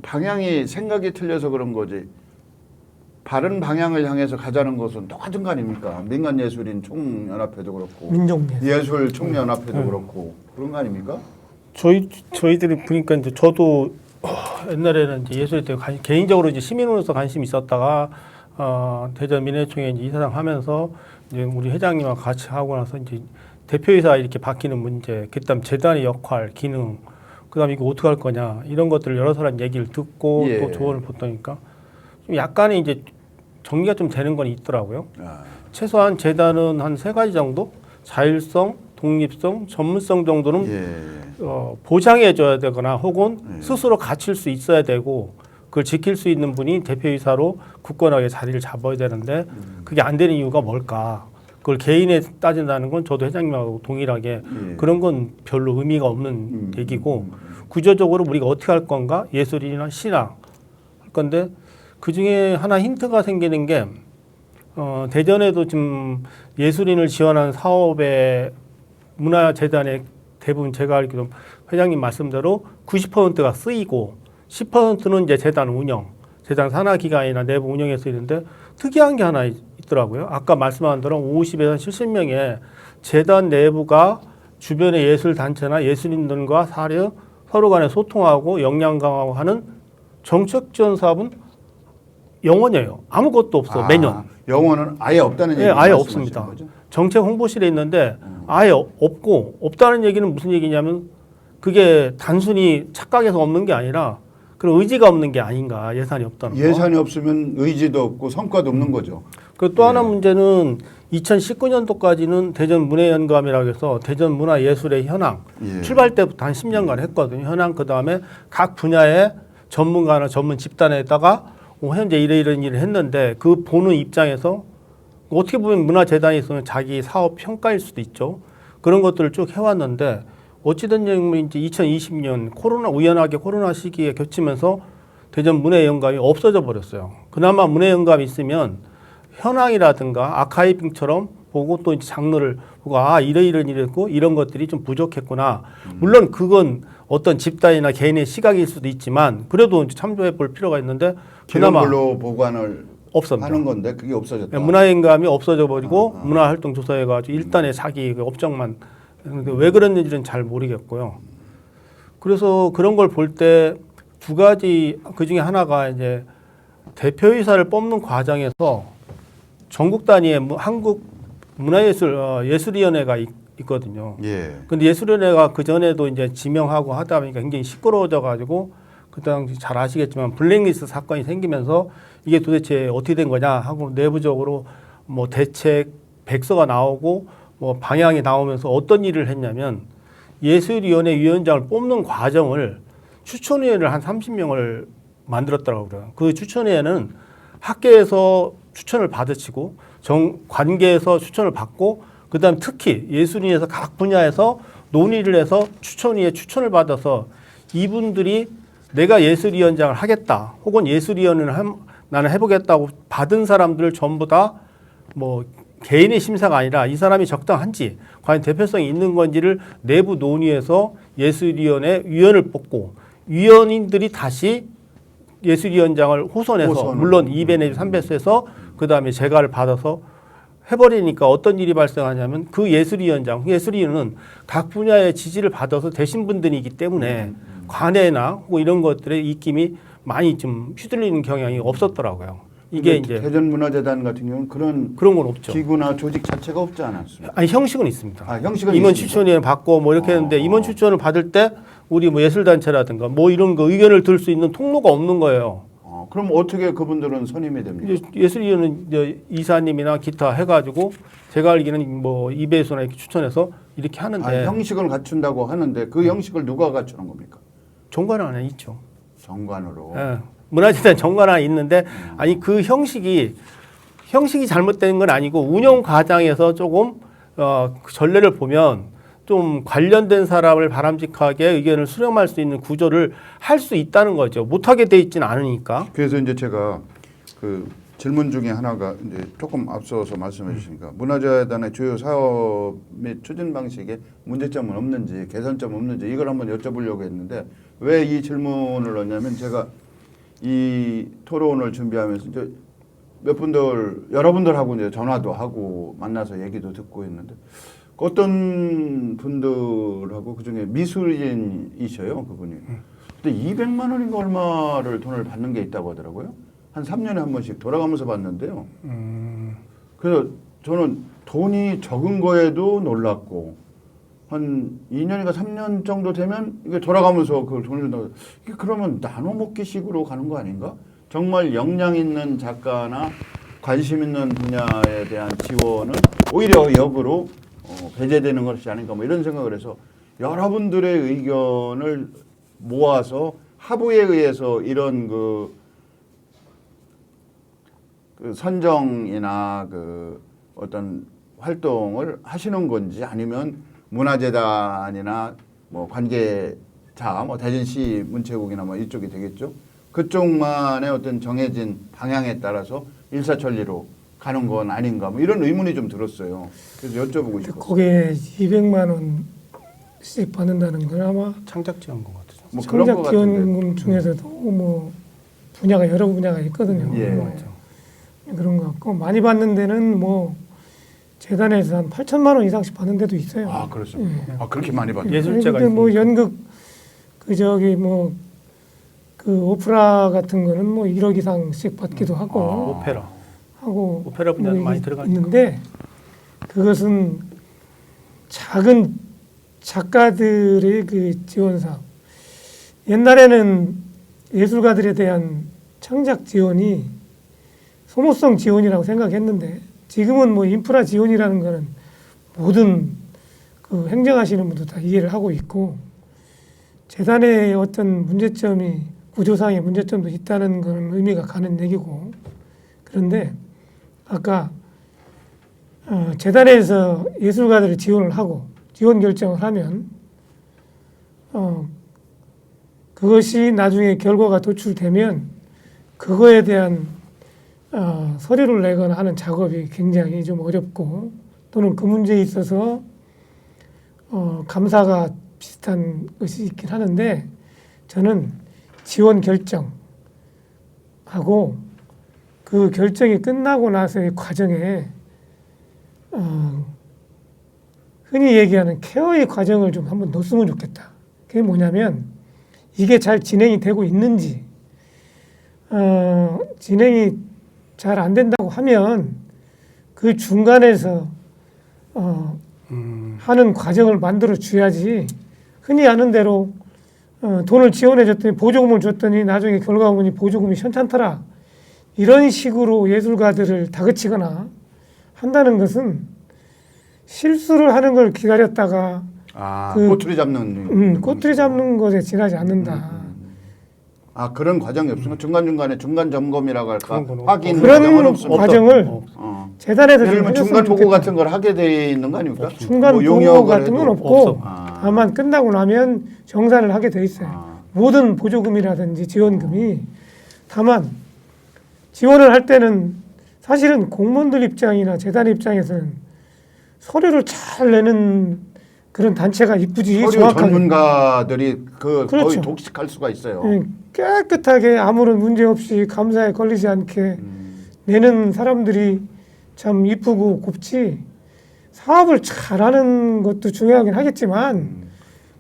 방향이 생각이 틀려서 그런 거지 바른 방향을 향해서 가자는 것은 똑같은 거 아닙니까? 민간예술인 총연합회도 그렇고 민족예술. 예술 총연합회도 그렇고 그런 거 아닙니까? 저희들이 보니까 이제 저도 옛날에는 이제 예술에 대해 개인적으로 이제 시민으로서 관심이 있었다가 대전 민회총회 이제 이사장 하면서 이제 우리 회장님하고 같이 하고 나서 이제 대표이사 이렇게 바뀌는 문제, 그다음 재단의 역할, 기능, 그다음 이거 어떻게 할 거냐 이런 것들을 여러 사람 얘기를 듣고 예. 또 조언을 받으니까 좀 약간의 이제 정리가 좀 되는 건 있더라고요. 최소한 재단은 한 3가지 정도, 자율성, 독립성, 전문성 정도는 보장해줘야 되거나 혹은 스스로 갖출 수 있어야 되고 그걸 지킬 수 있는 분이 대표이사로 굳건하게 자리를 잡아야 되는데 그게 안 되는 이유가 뭘까? 그걸 개인에 따진다는 건 저도 회장님하고 동일하게 그런 건 별로 의미가 없는 얘기고 구조적으로 우리가 어떻게 할 건가? 예술이나 신앙 할 건데 그 중에 하나 힌트가 생기는 게 대전에도 지금 예술인을 지원한 사업에 문화재단에 대부분 제가 알기로 회장님 말씀대로 90%가 쓰이고 10%는 이제 재단 운영, 재단 산하기관이나 내부 운영에 쓰이는데 특이한 게 하나 있더라고요. 아까 말씀한 대로 50에서 70명의 재단 내부가 주변의 예술단체나 예술인들과 서로 간에 소통하고 역량 강화하고 하는 정책 지원 사업은 영원이에요. 아무것도 없어 매년. 영원은 아예 없다는 얘기. 아예 없습니다. 정책 홍보실에 있는데 아예 없고 없다는 얘기는 무슨 얘기냐면 그게 단순히 착각해서 없는 게 아니라 그런 의지가 없는 게 아닌가. 예산이 없다는 거. 예산이 없으면 의지도 없고 성과도 없는 거죠. 그리고 또 하나 문제는 2019년도까지는 대전 문예연감이라고 해서 대전 문화예술의 현황 출발 때부터 한 10년간 했거든요. 현황 그다음에 각 분야의 전문가나 전문 집단에다가 현재 이런 일을 했는데 그 보는 입장에서 어떻게 보면 문화재단에서는 자기 사업 평가일 수도 있죠. 그런 것들을 쭉 해왔는데 어찌된 이제 2020년 우연하게 코로나 시기에 겹치면서 대전 문예연감이 없어져 버렸어요. 그나마 문예연감이 있으면 현황이라든가 아카이빙처럼 보고 또 이제 장르를 보고 이런 일이었고 이런 것들이 좀 부족했구나. 물론 그건 어떤 집단이나 개인의 시각일 수도 있지만 그래도 이제 참조해 볼 필요가 있는데 그나마 걸로 보관을 없습니다. 하는 건데 그게 없어졌다. 문화연감이 없어져 버리고 문화활동 조사해가지고 일단의 자기 업적만 왜 그랬는지는 잘 모르겠고요. 그래서 그런 걸 볼 때 2가지 그 중에 하나가 이제 대표이사를 뽑는 과정에서 전국 단위의 한국 예술위원회가 있거든요. 근데 예술위원회가 그 전에도 이제 지명하고 하다 보니까 굉장히 시끄러워져가지고 그 당시 잘 아시겠지만 블랙리스트 사건이 생기면서 이게 도대체 어떻게 된 거냐 하고 내부적으로 뭐 대책 백서가 나오고 뭐 방향이 나오면서 어떤 일을 했냐면 예술위원회 위원장을 뽑는 과정을 추천위원회를 한 30명을 만들었더라고요. 그래요. 그 추천위원회는 학계에서 추천을 받으시고 관계에서 추천을 받고 그다음에 특히 예술인에서 각 분야에서 논의를 해서 추천위에 추천을 받아서 이분들이 내가 예술위원장을 하겠다 혹은 예술위원을 나는 해보겠다고 받은 사람들을 전부 다 뭐 개인의 심사가 아니라 이 사람이 적당한지 과연 대표성이 있는 건지를 내부 논의해서 예술위원회 위원을 뽑고 위원인들이 다시 예술위원장을 호선해서 호선으로. 물론 2배 내지 3배수해서 그다음에 재가를 받아서 해버리니까 어떤 일이 발생하냐면 그 예술위원은 각 분야의 지지를 받아서 되신 분들이기 때문에 관해나 뭐 이런 것들의 입김이 많이 좀 휘둘리는 경향이 없었더라고요. 이게 이제 대전문화재단 같은 경우는 그런 건 없죠. 기구나 조직 자체가 없지 않았습니까? 아니 형식은 있습니다. 아, 형식은 임원 있습니까? 추천위원 받고 뭐 이렇게 했는데 임원 추천을 받을 때 우리 뭐 예술단체라든가 뭐 이런 거 의견을 들 수 있는 통로가 없는 거예요. 그럼 어떻게 그분들은 선임이 됩니까? 이제 예술위원은 이제 이사님이나 기타 해가지고 제가 알기는 뭐 이배수나 이렇게 추천해서 이렇게 하는데 형식을 갖춘다고 하는데 그 형식을 누가 갖추는 겁니까? 정관 안에 있죠. 정관으로. 예. 문화재단 정관 안에 있는데 아니 그 형식이 잘못된 건 아니고 운영 과정에서 조금 그 전례를 보면 좀 관련된 사람을 바람직하게 의견을 수렴할 수 있는 구조를 할 수 있다는 거죠. 못하게 돼 있지는 않으니까. 그래서 이제 제가 그 질문 중에 하나가 이제 조금 앞서서 말씀해 주시니까 문화재단의 주요 사업 및 추진 방식에 문제점은 없는지 개선점 없는지 이걸 한번 여쭤보려고 했는데 왜 이 질문을 넣냐면 제가 이 토론을 준비하면서 이제 몇 분들 여러분들하고 이제 전화도 하고 만나서 얘기도 듣고 있는데 어떤 분들하고 그중에 미술인이셔요 그분이. 근데 200만 원인가 얼마를 돈을 받는 게 있다고 하더라고요. 한 3년에 한 번씩 돌아가면서 받는데요. 그래서 저는 돈이 적은 거에도 놀랐고 한 2년인가 3년 정도 되면 이게 돌아가면서 그 돈을 준다고. 이게 그러면 나눠 먹기식으로 가는 거 아닌가? 정말 역량 있는 작가나 관심 있는 분야에 대한 지원은 오히려 역으로 배제되는 것이 아닌가 뭐 이런 생각을 해서 여러분들의 의견을 모아서 합의에 의해서 이런 그 선정이나 그 어떤 활동을 하시는 건지 아니면 문화재단이나 뭐 관계자 뭐 대전시 문체국이나 뭐 이쪽이 되겠죠. 그쪽만의 어떤 정해진 방향에 따라서 일사천리로 가는 건 아닌가 뭐 이런 의문이 좀 들었어요. 그래서 여쭤보고 싶었어요. 거기에 200만 원씩 받는다는 건 아마 창작지원금 같죠. 뭐 그런 것 같은데. 창작지원금 중에서도 뭐 분야가 여러 분야가 있거든요. 예. 뭐 그런 것 같고 많이 받는 데는 뭐 재단에서 한 8천만 원 이상씩 받는 데도 있어요. 아 그렇습니까? 아 그렇게 많이 받는. 예술제가 근데 뭐 있으니까. 연극 그 저기 뭐 그 오페라 같은 거는 뭐 1억 이상씩 받기도 하고 오페라. 하고 오페라 분야는 뭐 많이 들어가니까. 있는데 그것은 작은 작가들의 그 지원 사업. 옛날에는 예술가들에 대한 창작 지원이 소모성 지원이라고 생각했는데 지금은 뭐 인프라 지원이라는 거는 모든 그 행정하시는 분도 다 이해를 하고 있고 재단의 어떤 문제점이 구조상의 문제점도 있다는 그런 의미가 가는 얘기고 그런데 아까 재단에서 예술가들을 지원을 하고 지원 결정을 하면 그것이 나중에 결과가 도출되면 그거에 대한 서류를 내거나 하는 작업이 굉장히 좀 어렵고 또는 그 문제에 있어서 감사가 비슷한 것이 있긴 하는데 저는 지원 결정하고 그 결정이 끝나고 나서의 과정에 흔히 얘기하는 케어의 과정을 좀 한번 넣었으면 좋겠다. 그게 뭐냐면 이게 잘 진행이 되고 있는지 진행이 잘 안 된다고 하면 그 중간에서 하는 과정을 만들어 줘야지 흔히 아는 대로 돈을 지원해 줬더니 보조금을 줬더니 나중에 결과 보니 보조금이 현찮더라 이런 식으로 예술가들을 다그치거나 한다는 것은 실수를 하는 걸 기다렸다가 꼬투리 잡는 꼬투리 잡는 것에 지나지 않는다. 아 그런 과정이 없으면 중간중간에 중간 점검이라고 할까 확인 그런 과정은 없습니다. 과정을 재단에서 예를 들면 좀 중간 보고 좋겠다. 같은 걸 하게 돼 있는 거 아닙니까? 중간 뭐 보고 용역을 같은 건 해도. 없고 없어. 다만 끝나고 나면 정산을 하게 돼 있어요. 모든 보조금이라든지 지원금이. 다만 지원을 할 때는 사실은 공무원들 입장이나 재단 입장에서는 서류를 잘 내는 그런 단체가 이쁘지. 서류 정확하게. 전문가들이 거의 그렇죠. 독식할 수가 있어요. 깨끗하게 아무런 문제 없이 감사에 걸리지 않게 내는 사람들이 참 이쁘고 곱지. 사업을 잘하는 것도 중요하긴 하겠지만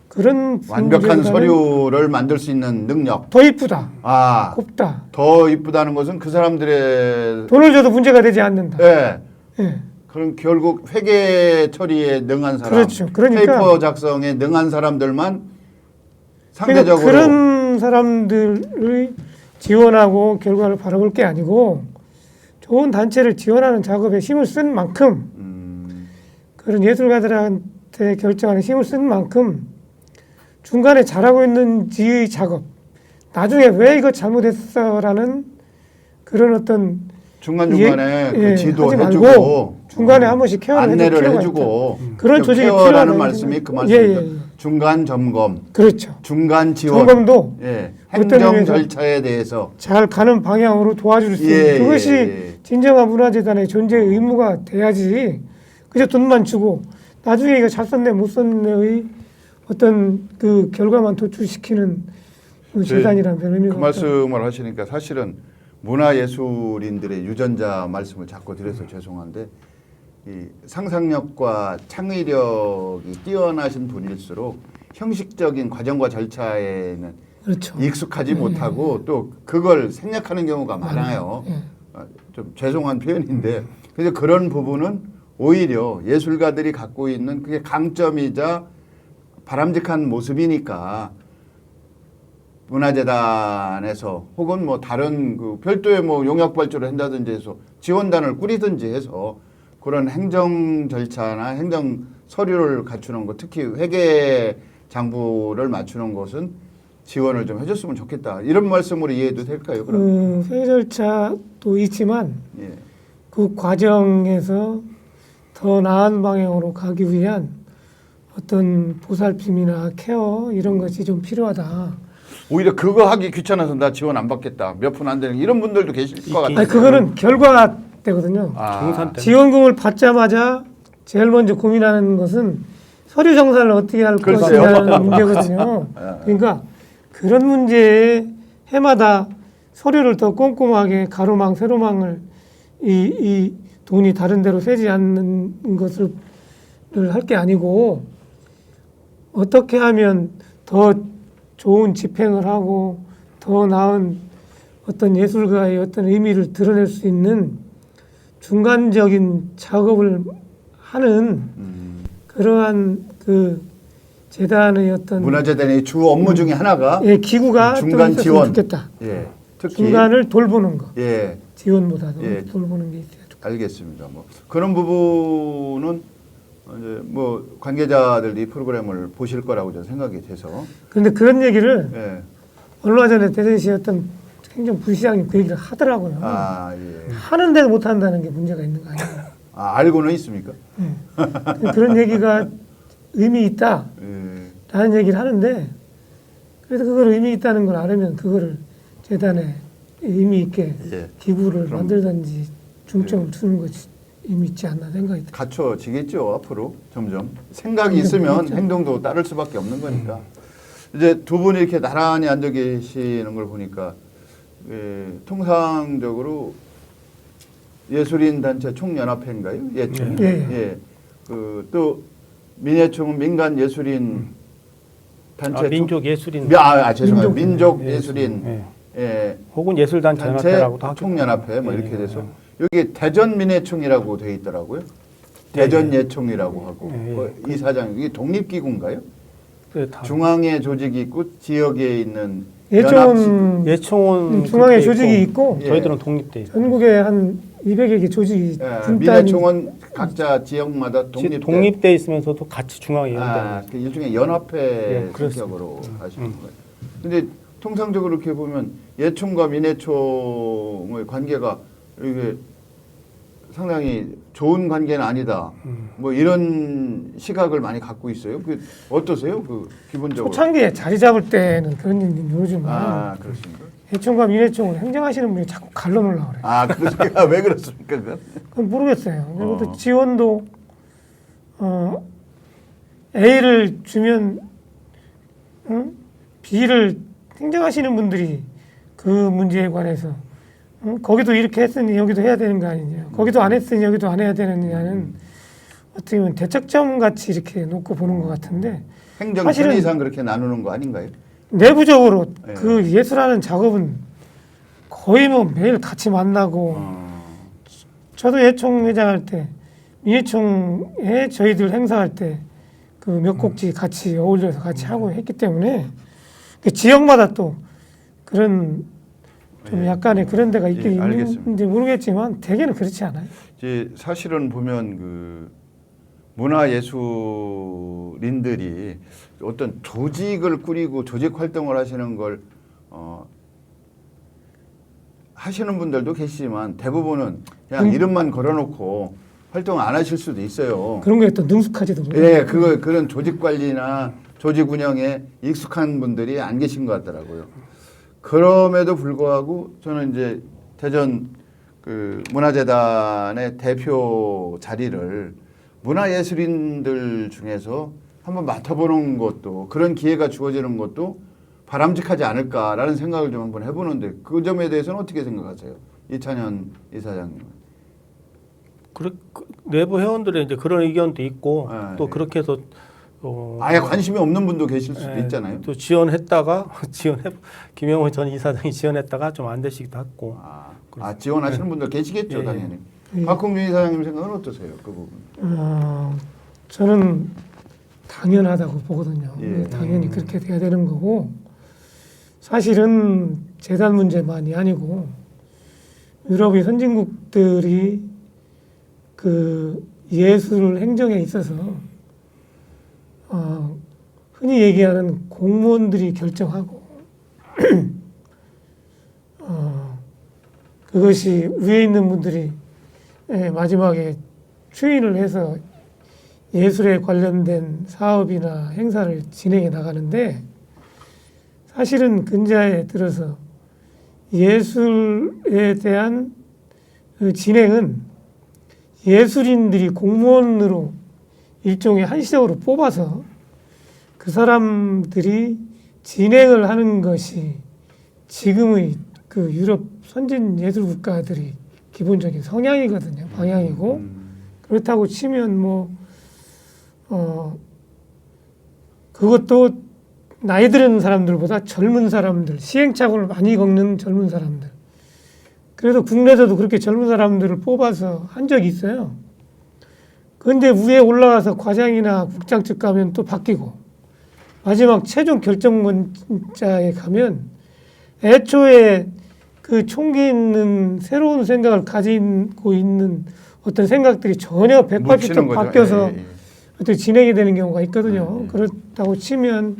그런 완벽한 분들보다는 서류를 만들 수 있는 능력. 더 이쁘다, 아, 곱다. 더 이쁘다는 것은 그 사람들의 돈을 줘도 문제가 되지 않는다. 예. 예. 그럼 결국 회계 처리에 능한 사람, 그렇죠. 그러니까 페이퍼 작성에 능한 사람들만 그러니까 상대적으로 그런 사람들의 지원하고 결과를 바라볼 게 아니고 좋은 단체를 지원하는 작업에 힘을 쓴 만큼 그런 예술가들한테 결정하는 힘을 쓴 만큼 중간에 잘하고 있는지의 작업, 나중에 왜 이거 잘못했어라는 그런 어떤 중간중간에 예, 그 예, 지도해주고 하지 말고 중간에 한 번씩 케어를 해줄 안내를 필요가 해주고 그런 그 조직이 케어라는 필요하다는 말씀이 생각. 그 말씀이죠. 예, 예, 예. 중간 점검, 그렇죠. 중간 지원, 점검도 예, 어떤 행정 의미에서 절차에 대해서 잘 가는 방향으로 도와줄 수 있는 예, 그것이 예. 진정한 문화재단의 존재의 의무가 돼야지 그저 돈만 주고 나중에 이거 잘 썼네 못 썼네의 어떤 그 결과만 도출시키는 그 재단이라는 별 의미가 그 말씀을 하시니까 사실은 문화예술인들의 유전자 말씀을 자꾸 드려서 죄송한데 이 상상력과 창의력이 뛰어나신 분일수록 형식적인 과정과 절차에는 그렇죠. 익숙하지 못하고 또 그걸 생략하는 경우가 많아요. 예. 좀 죄송한 표현인데 그래서 그런 부분은 오히려 예술가들이 갖고 있는 그게 강점이자 바람직한 모습이니까 문화재단에서 혹은 뭐 다른 그 별도의 뭐 용역 발주를 한다든지 해서 지원단을 꾸리든지 해서 그런 행정 절차나 행정 서류를 갖추는 것, 특히 회계 장부를 맞추는 것은 지원을 좀 해줬으면 좋겠다. 이런 말씀으로 이해해도 될까요? 그럼? 회계 절차도 있지만 예. 그 과정에서 더 나은 방향으로 가기 위한 어떤 보살핌이나 케어 이런 것이 좀 필요하다. 오히려 그거 하기 귀찮아서 나 지원 안 받겠다. 몇 푼 안 되는 이런 분들도 계실 것 같아요. 아니 그거는 결과 때거든요. 정산 때. 지원금을 받자마자 제일 먼저 고민하는 것은 서류 정산을 어떻게 할 글쎄요. 것이냐는 문제거든요. 그러니까 그런 문제에 해마다 서류를 더 꼼꼼하게 가로망 세로망을 이 돈이 다른 데로 새지 않는 것을 할 게 아니고 어떻게 하면 더 좋은 집행을 하고 더 나은 어떤 예술가의 어떤 의미를 드러낼 수 있는 중간적인 작업을 하는 그러한 그 재단의 어떤 문화재단의 주 업무 중에 하나가 예, 기구가 중간 또 있었으면 지원. 좋겠다. 예. 특히 중간을 돌보는 거. 예. 지원보다도 예. 돌보는 게 있어야 좋겠다. 알겠습니다. 뭐 그런 부분은 이제 뭐 관계자들이 프로그램을 보실 거라고 저는 생각이 돼서 그런데 그런 얘기를 예. 얼마 전에 대전시였던 행정부시장이 그 얘기를 하더라고요. 아, 예. 하는데도 못 한다는 게 문제가 있는 거 아니에요. 아, 알고는 있습니까? 그런 얘기가 의미 있다. 예. 라는 얘기를 하는데 그래서 그걸 의미 있다는 걸 알으면 그거를 재단에 의미 있게 예. 기부를 그럼- 만들든지 중점을 두는 것이 의미 있지 않나 생각이 듭니다. 갖춰지겠죠 앞으로 점점 생각이 점점 있으면 그렇죠. 행동도 따를 수밖에 없는 거니까 이제 두 분이 이렇게 나란히 앉아 계시는 걸 보니까 통상적으로 예술인 단체 총연합회인가요? 예총. 예, 예. 예. 그 또 민예총은 민간 예술인 단체 민족 예술인 죄송해요. 민족 민족 예술인 예. 예. 혹은 예술단체 단체 연합회라고도 하죠. 총연합회 뭐 예, 이렇게 돼서 예. 여기 대전 민예총이라고 돼 있더라고요. 대전 예총이라고 하고 예, 예. 그 이사장 이게 독립기구인가요? 그 다- 중앙에 조직이 있고 지역에 있는 예총은 예총은 중앙에 그렇게 조직이 있고 예. 저희들은 독립돼 있어요. 전국에 한 200여 개 조직이 분단이 민예총은 각자 지역마다 독립 독립돼 있으면서도 같이 중앙에 연대. 그 일종의 연합회 예, 성격으로 하시는 거예요. 근데 통상적으로 이렇게 보면 예총과 민예총의 관계가 이게 상당히 좋은 관계는 아니다. 뭐 이런 시각을 많이 갖고 있어요. 그 어떠세요? 그 기본적으로. 초창기에 자리 잡을 때는 그런 일이 모르지만 아, 그렇습니까? 해총과 민해총을 행정하시는 분이 자꾸 갈라놓으려고 그래요. 아, 그렇습니까? 왜 그렇습니까? 그건? 그건 모르겠어요. 그리고 또 지원도 A를 주면 B를 행정하시는 분들이 그 문제에 관해서 거기도 이렇게 했으니 여기도 해야 되는 거 아니냐, 거기도 안 했으니 여기도 안 해야 되느냐는 어떻게 보면 대척점 같이 이렇게 놓고 보는 것 같은데, 행정 사실은 편의상 그렇게 나누는 거 아닌가요? 내부적으로 네. 그 예술하는 작업은 거의 뭐 매일 같이 만나고, 저도 예총 회장할 때 민예총에 저희들 행사할 때 그 몇 곡지 같이 어울려서 같이 하고 했기 때문에 그 지역마다 또 그런 좀 예. 약간의 그런 데가 예, 있긴 알겠습니다. 있는지 모르겠지만 대개는 그렇지 않아요. 이제 사실은 보면 그 문화예술인들이 어떤 조직을 꾸리고 조직 활동을 하시는 걸 하시는 분들도 계시지만 대부분은 그냥 이름만 걸어놓고 활동 안 하실 수도 있어요. 그런 거에 또 능숙하지도 못해요. 예, 그런 조직 관리나 조직 운영에 익숙한 분들이 안 계신 것 같더라고요. 그럼에도 불구하고 저는 이제 대전 그 문화재단의 대표 자리를 문화예술인들 중에서 한번 맡아보는 것도, 그런 기회가 주어지는 것도 바람직하지 않을까라는 생각을 좀 한번 해보는데, 그 점에 대해서는 어떻게 생각하세요? 이찬현 이사장님은. 그 내부 회원들의 이제 그런 의견도 있고 네. 또 그렇게 해서 아예 관심이 없는 분도 계실 수도 있잖아요. 또 지원했다가 김영호 전 이사장이 지원했다가 좀 안 되시기도 했고. 지원하시는 분들 계시겠죠, 예. 당연히. 박홍준 이사장님 생각은 어떠세요, 그 부분? 저는 당연하다고 보거든요. 예. 당연히 그렇게 돼야 되는 거고, 사실은 재단 문제만이 아니고 유럽의 선진국들이 그 예술 행정에 있어서 흔히 얘기하는 공무원들이 결정하고 그것이 위에 있는 분들이 마지막에 추인을 해서 예술에 관련된 사업이나 행사를 진행해 나가는데, 사실은 근자에 들어서 예술에 대한 그 진행은 예술인들이 공무원으로 일종의 한시적으로 뽑아서 그 사람들이 진행을 하는 것이 지금의 그 유럽 선진 예술 국가들이 기본적인 성향이거든요. 방향이고, 그렇다고 치면 뭐 그것도 나이 들은 사람들보다 젊은 사람들, 시행착오를 많이 겪는 젊은 사람들. 그래서 국내에서도 그렇게 젊은 사람들을 뽑아서 한 적이 있어요. 그런데 위에 올라가서 과장이나 국장측 가면 또 바뀌고, 마지막 최종 결정권자에 가면 애초에 그 총기 있는 새로운 생각을 가지고 있는 어떤 생각들이 전혀 180도 바뀌어서 어떻게 진행이 되는 경우가 있거든요. 그렇다고 치면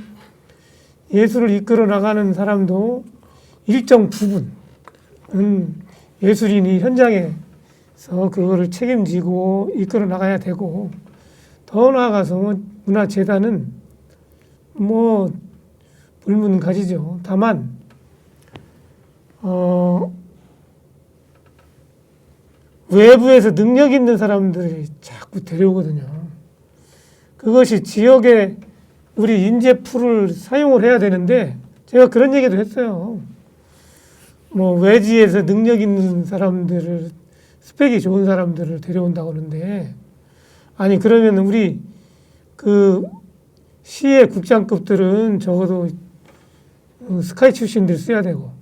예술을 이끌어 나가는 사람도 일정 부분은 예술인이 현장에서 그거를 책임지고 이끌어 나가야 되고, 더 나아가서 문화재단은 뭐 불문가지죠. 다만 외부에서 능력 있는 사람들이 자꾸 데려오거든요. 그것이 지역에 우리 인재풀을 사용을 해야 되는데, 제가 그런 얘기도 했어요. 뭐 외지에서 능력 있는 사람들을, 스펙이 좋은 사람들을 데려온다고 하는데, 아니 그러면 우리 그 시의 국장급들은 적어도 스카이 출신들 써야 되고,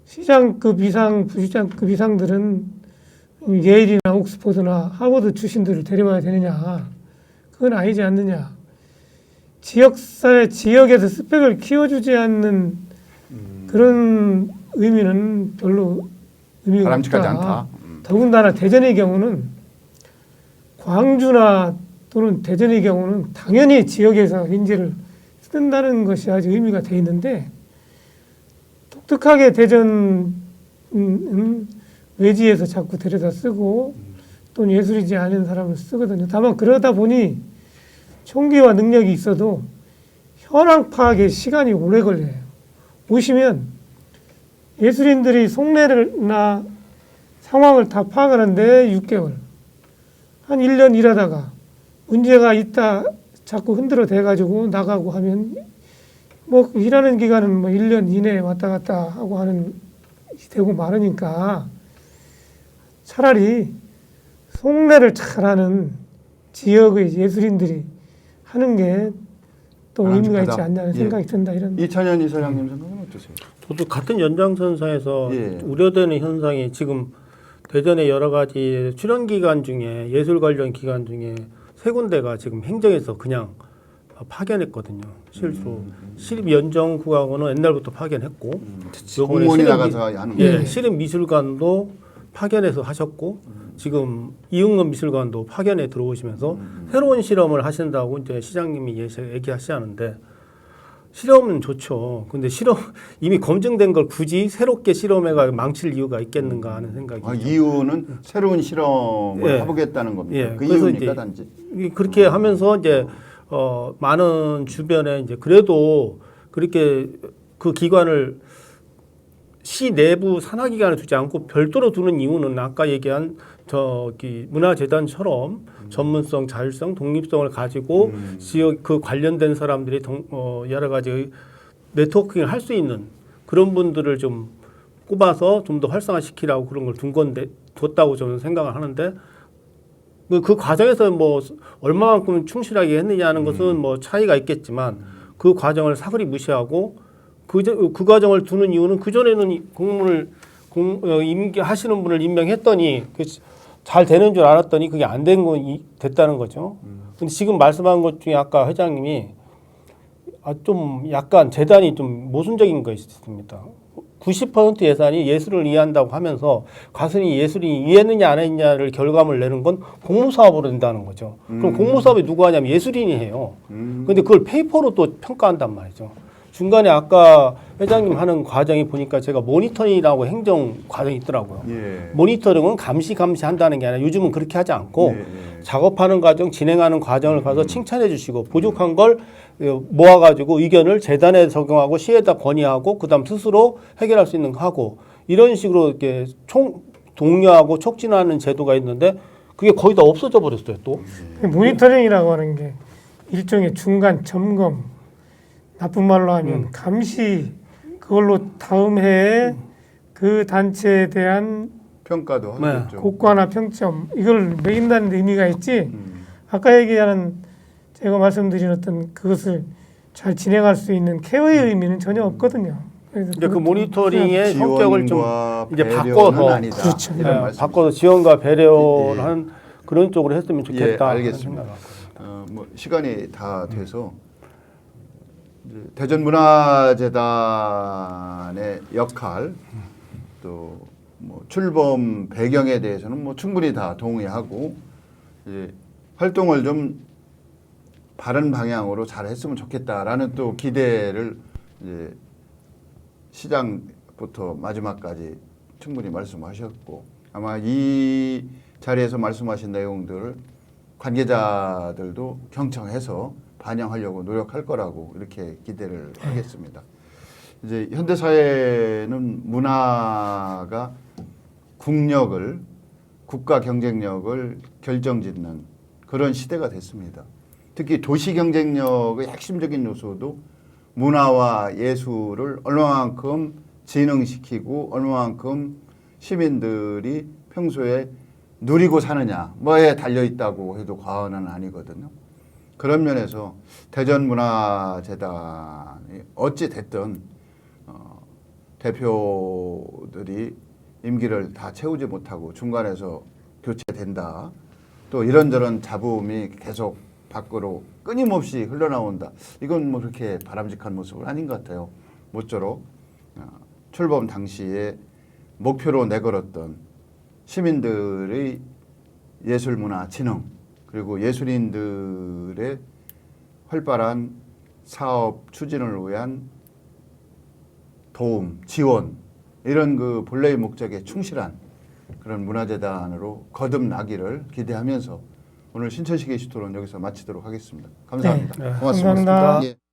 시장급 이상, 부시장급 이상들은 예일이나 옥스퍼드나 하버드 출신들을 데려와야 되느냐? 그건 아니지 않느냐? 지역사회, 지역에서 스펙을 키워주지 않는 그런 의미는 별로 의미가 바람직하지 없다. 않다. 더군다나 대전의 경우는, 광주나 또는 대전의 경우는 당연히 지역에서 인재를 쓴다는 것이 아주 의미가 돼 있는데, 독특하게 대전은 외지에서 자꾸 데려다 쓰고 또는 예술이지 않은 사람을 쓰거든요. 다만 그러다 보니 총기와 능력이 있어도 현황 파악에 시간이 오래 걸려요. 보시면 예술인들이 속내나 상황을 다 파악하는데 6개월, 한 1년 일하다가 문제가 있다 자꾸 흔들어 대가지고 나가고 하면 뭐 일하는 기간은 뭐 1년 이내에 왔다 갔다 하고 하는 되고 마르니까 차라리 속내를 잘하는 지역의 예술인들이 하는 게 또 의미가 있지 않냐는 생각이 든다. 이런. 이찬현 이사장님 생각은 어떠세요? 저도 같은 연장선상에서 예. 우려되는 현상이 지금 대전의 여러 가지 출연 기관 중에 예술 관련 기관 중에 세 군데가 지금 행정에서 그냥 파견했거든요. 실수. 시립연정국악원은 옛날부터 파견했고 요번에 공무원이 나가서 하는 거예요. 예, 시립미술관도 파견해서 하셨고 지금 이응원 미술관도 파견에 들어오시면서 새로운 실험을 하신다고 이제 시장님이 얘기하시는데 실험은 좋죠. 근데 실험 이미 검증된 걸 굳이 새롭게 실험해가 망칠 이유가 있겠는가 하는 생각이. 이유는 새로운 실험을 예. 해보겠다는 겁니다. 예. 그 그래서 이유니까 이제 단지. 그렇게 하면서 이제 많은 주변에 이제 그래도 그렇게 그 기관을 시 내부 산하기관을 두지 않고 별도로 두는 이유는 아까 얘기한 저기 문화재단처럼 전문성, 자율성, 독립성을 가지고 지역 그 관련된 사람들이 여러 가지 네트워킹을 할 수 있는 그런 분들을 좀 꼽아서 좀 더 활성화시키라고 그런 걸 뒀다고 저는 생각을 하는데 그 과정에서 뭐 얼마만큼 충실하게 했느냐는 것은 뭐 차이가 있겠지만 그 과정을 사그리 무시하고 그 과정을 두는 이유는 그전에는 공무원을 임기하시는 분을 임명했더니 잘 되는 줄 알았더니 그게 안 된 건 됐다는 거죠. 근데 지금 말씀한 것 중에 아까 회장님이 좀 약간 재단이 좀 모순적인 거 있습니다. 90% 예산이 예술을 이해한다고 하면서 가수니 예술이 이해했느냐 안 했느냐를 결과물 내는 건 공모사업으로 된다는 거죠. 그럼 공모사업이 누구 하냐면 예술인이 해요. 근데 그걸 페이퍼로 또 평가한단 말이죠. 중간에 아까 회장님 하는 과정이 보니까 제가 모니터링이라고 행정 과정이 있더라고요. 예. 모니터링은 감시한다는 게 아니라 요즘은 그렇게 하지 않고 예. 작업하는 과정, 진행하는 과정을 가서 칭찬해 주시고 부족한 걸 모아가지고 의견을 재단에 적용하고 시에다 건의하고 그다음 스스로 해결할 수 있는 거 하고 이런 식으로 이렇게 독려하고 촉진하는 제도가 있는데 그게 거의 다 없어져 버렸어요 또. 모니터링이라고 하는 게 일종의 중간 점검, 나쁜 말로 하면 감시, 그걸로 다음 해에 그 단체에 대한 평가도 하겠죠. 고과나 평점 이걸 매긴다는 의미가 있지. 아까 얘기하는 제가 말씀드린 어떤 그것을 잘 진행할 수 있는 케어의 의미는 전혀 없거든요. 그래서 이제 그 모니터링의 성격을 좀 이제 배려는 바꿔서 아니다. 그렇죠. 이런 네, 말씀이시죠. 바꿔서 지원과 배려를 하는 그런 쪽으로 했으면 좋겠다. 예, 하는 알겠습니다. 생각을 뭐 시간이 다 돼서 이제 대전문화재단의 역할 또 뭐 출범 배경에 대해서는 뭐 충분히 다 동의하고 이제 활동을 좀 바른 방향으로 잘 했으면 좋겠다라는 또 기대를 이제 시장부터 마지막까지 충분히 말씀하셨고 아마 이 자리에서 말씀하신 내용들을 관계자들도 경청해서 반영하려고 노력할 거라고 이렇게 기대를 하겠습니다. 이제 현대 사회는 문화가 국력을 국가 경쟁력을 결정짓는 그런 시대가 됐습니다. 특히 도시 경쟁력의 핵심적인 요소도 문화와 예술을 얼마만큼 진흥시키고 얼마만큼 시민들이 평소에 누리고 사느냐 뭐에 달려 있다고 해도 과언은 아니거든요. 그런 면에서 대전문화재단이 어찌 됐든 대표들이 임기를 다 채우지 못하고 중간에서 교체된다. 또 이런저런 잡음이 계속 밖으로 끊임없이 흘러나온다. 이건 뭐 그렇게 바람직한 모습은 아닌 것 같아요. 모쪼록 출범 당시에 목표로 내걸었던 시민들의 예술문화 진흥 그리고 예술인들의 활발한 사업 추진을 위한 도움, 지원 이런 그 본래의 목적에 충실한 그런 문화재단으로 거듭나기를 기대하면서 오늘 신천시 게시토론 여기서 마치도록 하겠습니다. 감사합니다. 네. 고맙습니다. 감사합니다. 예.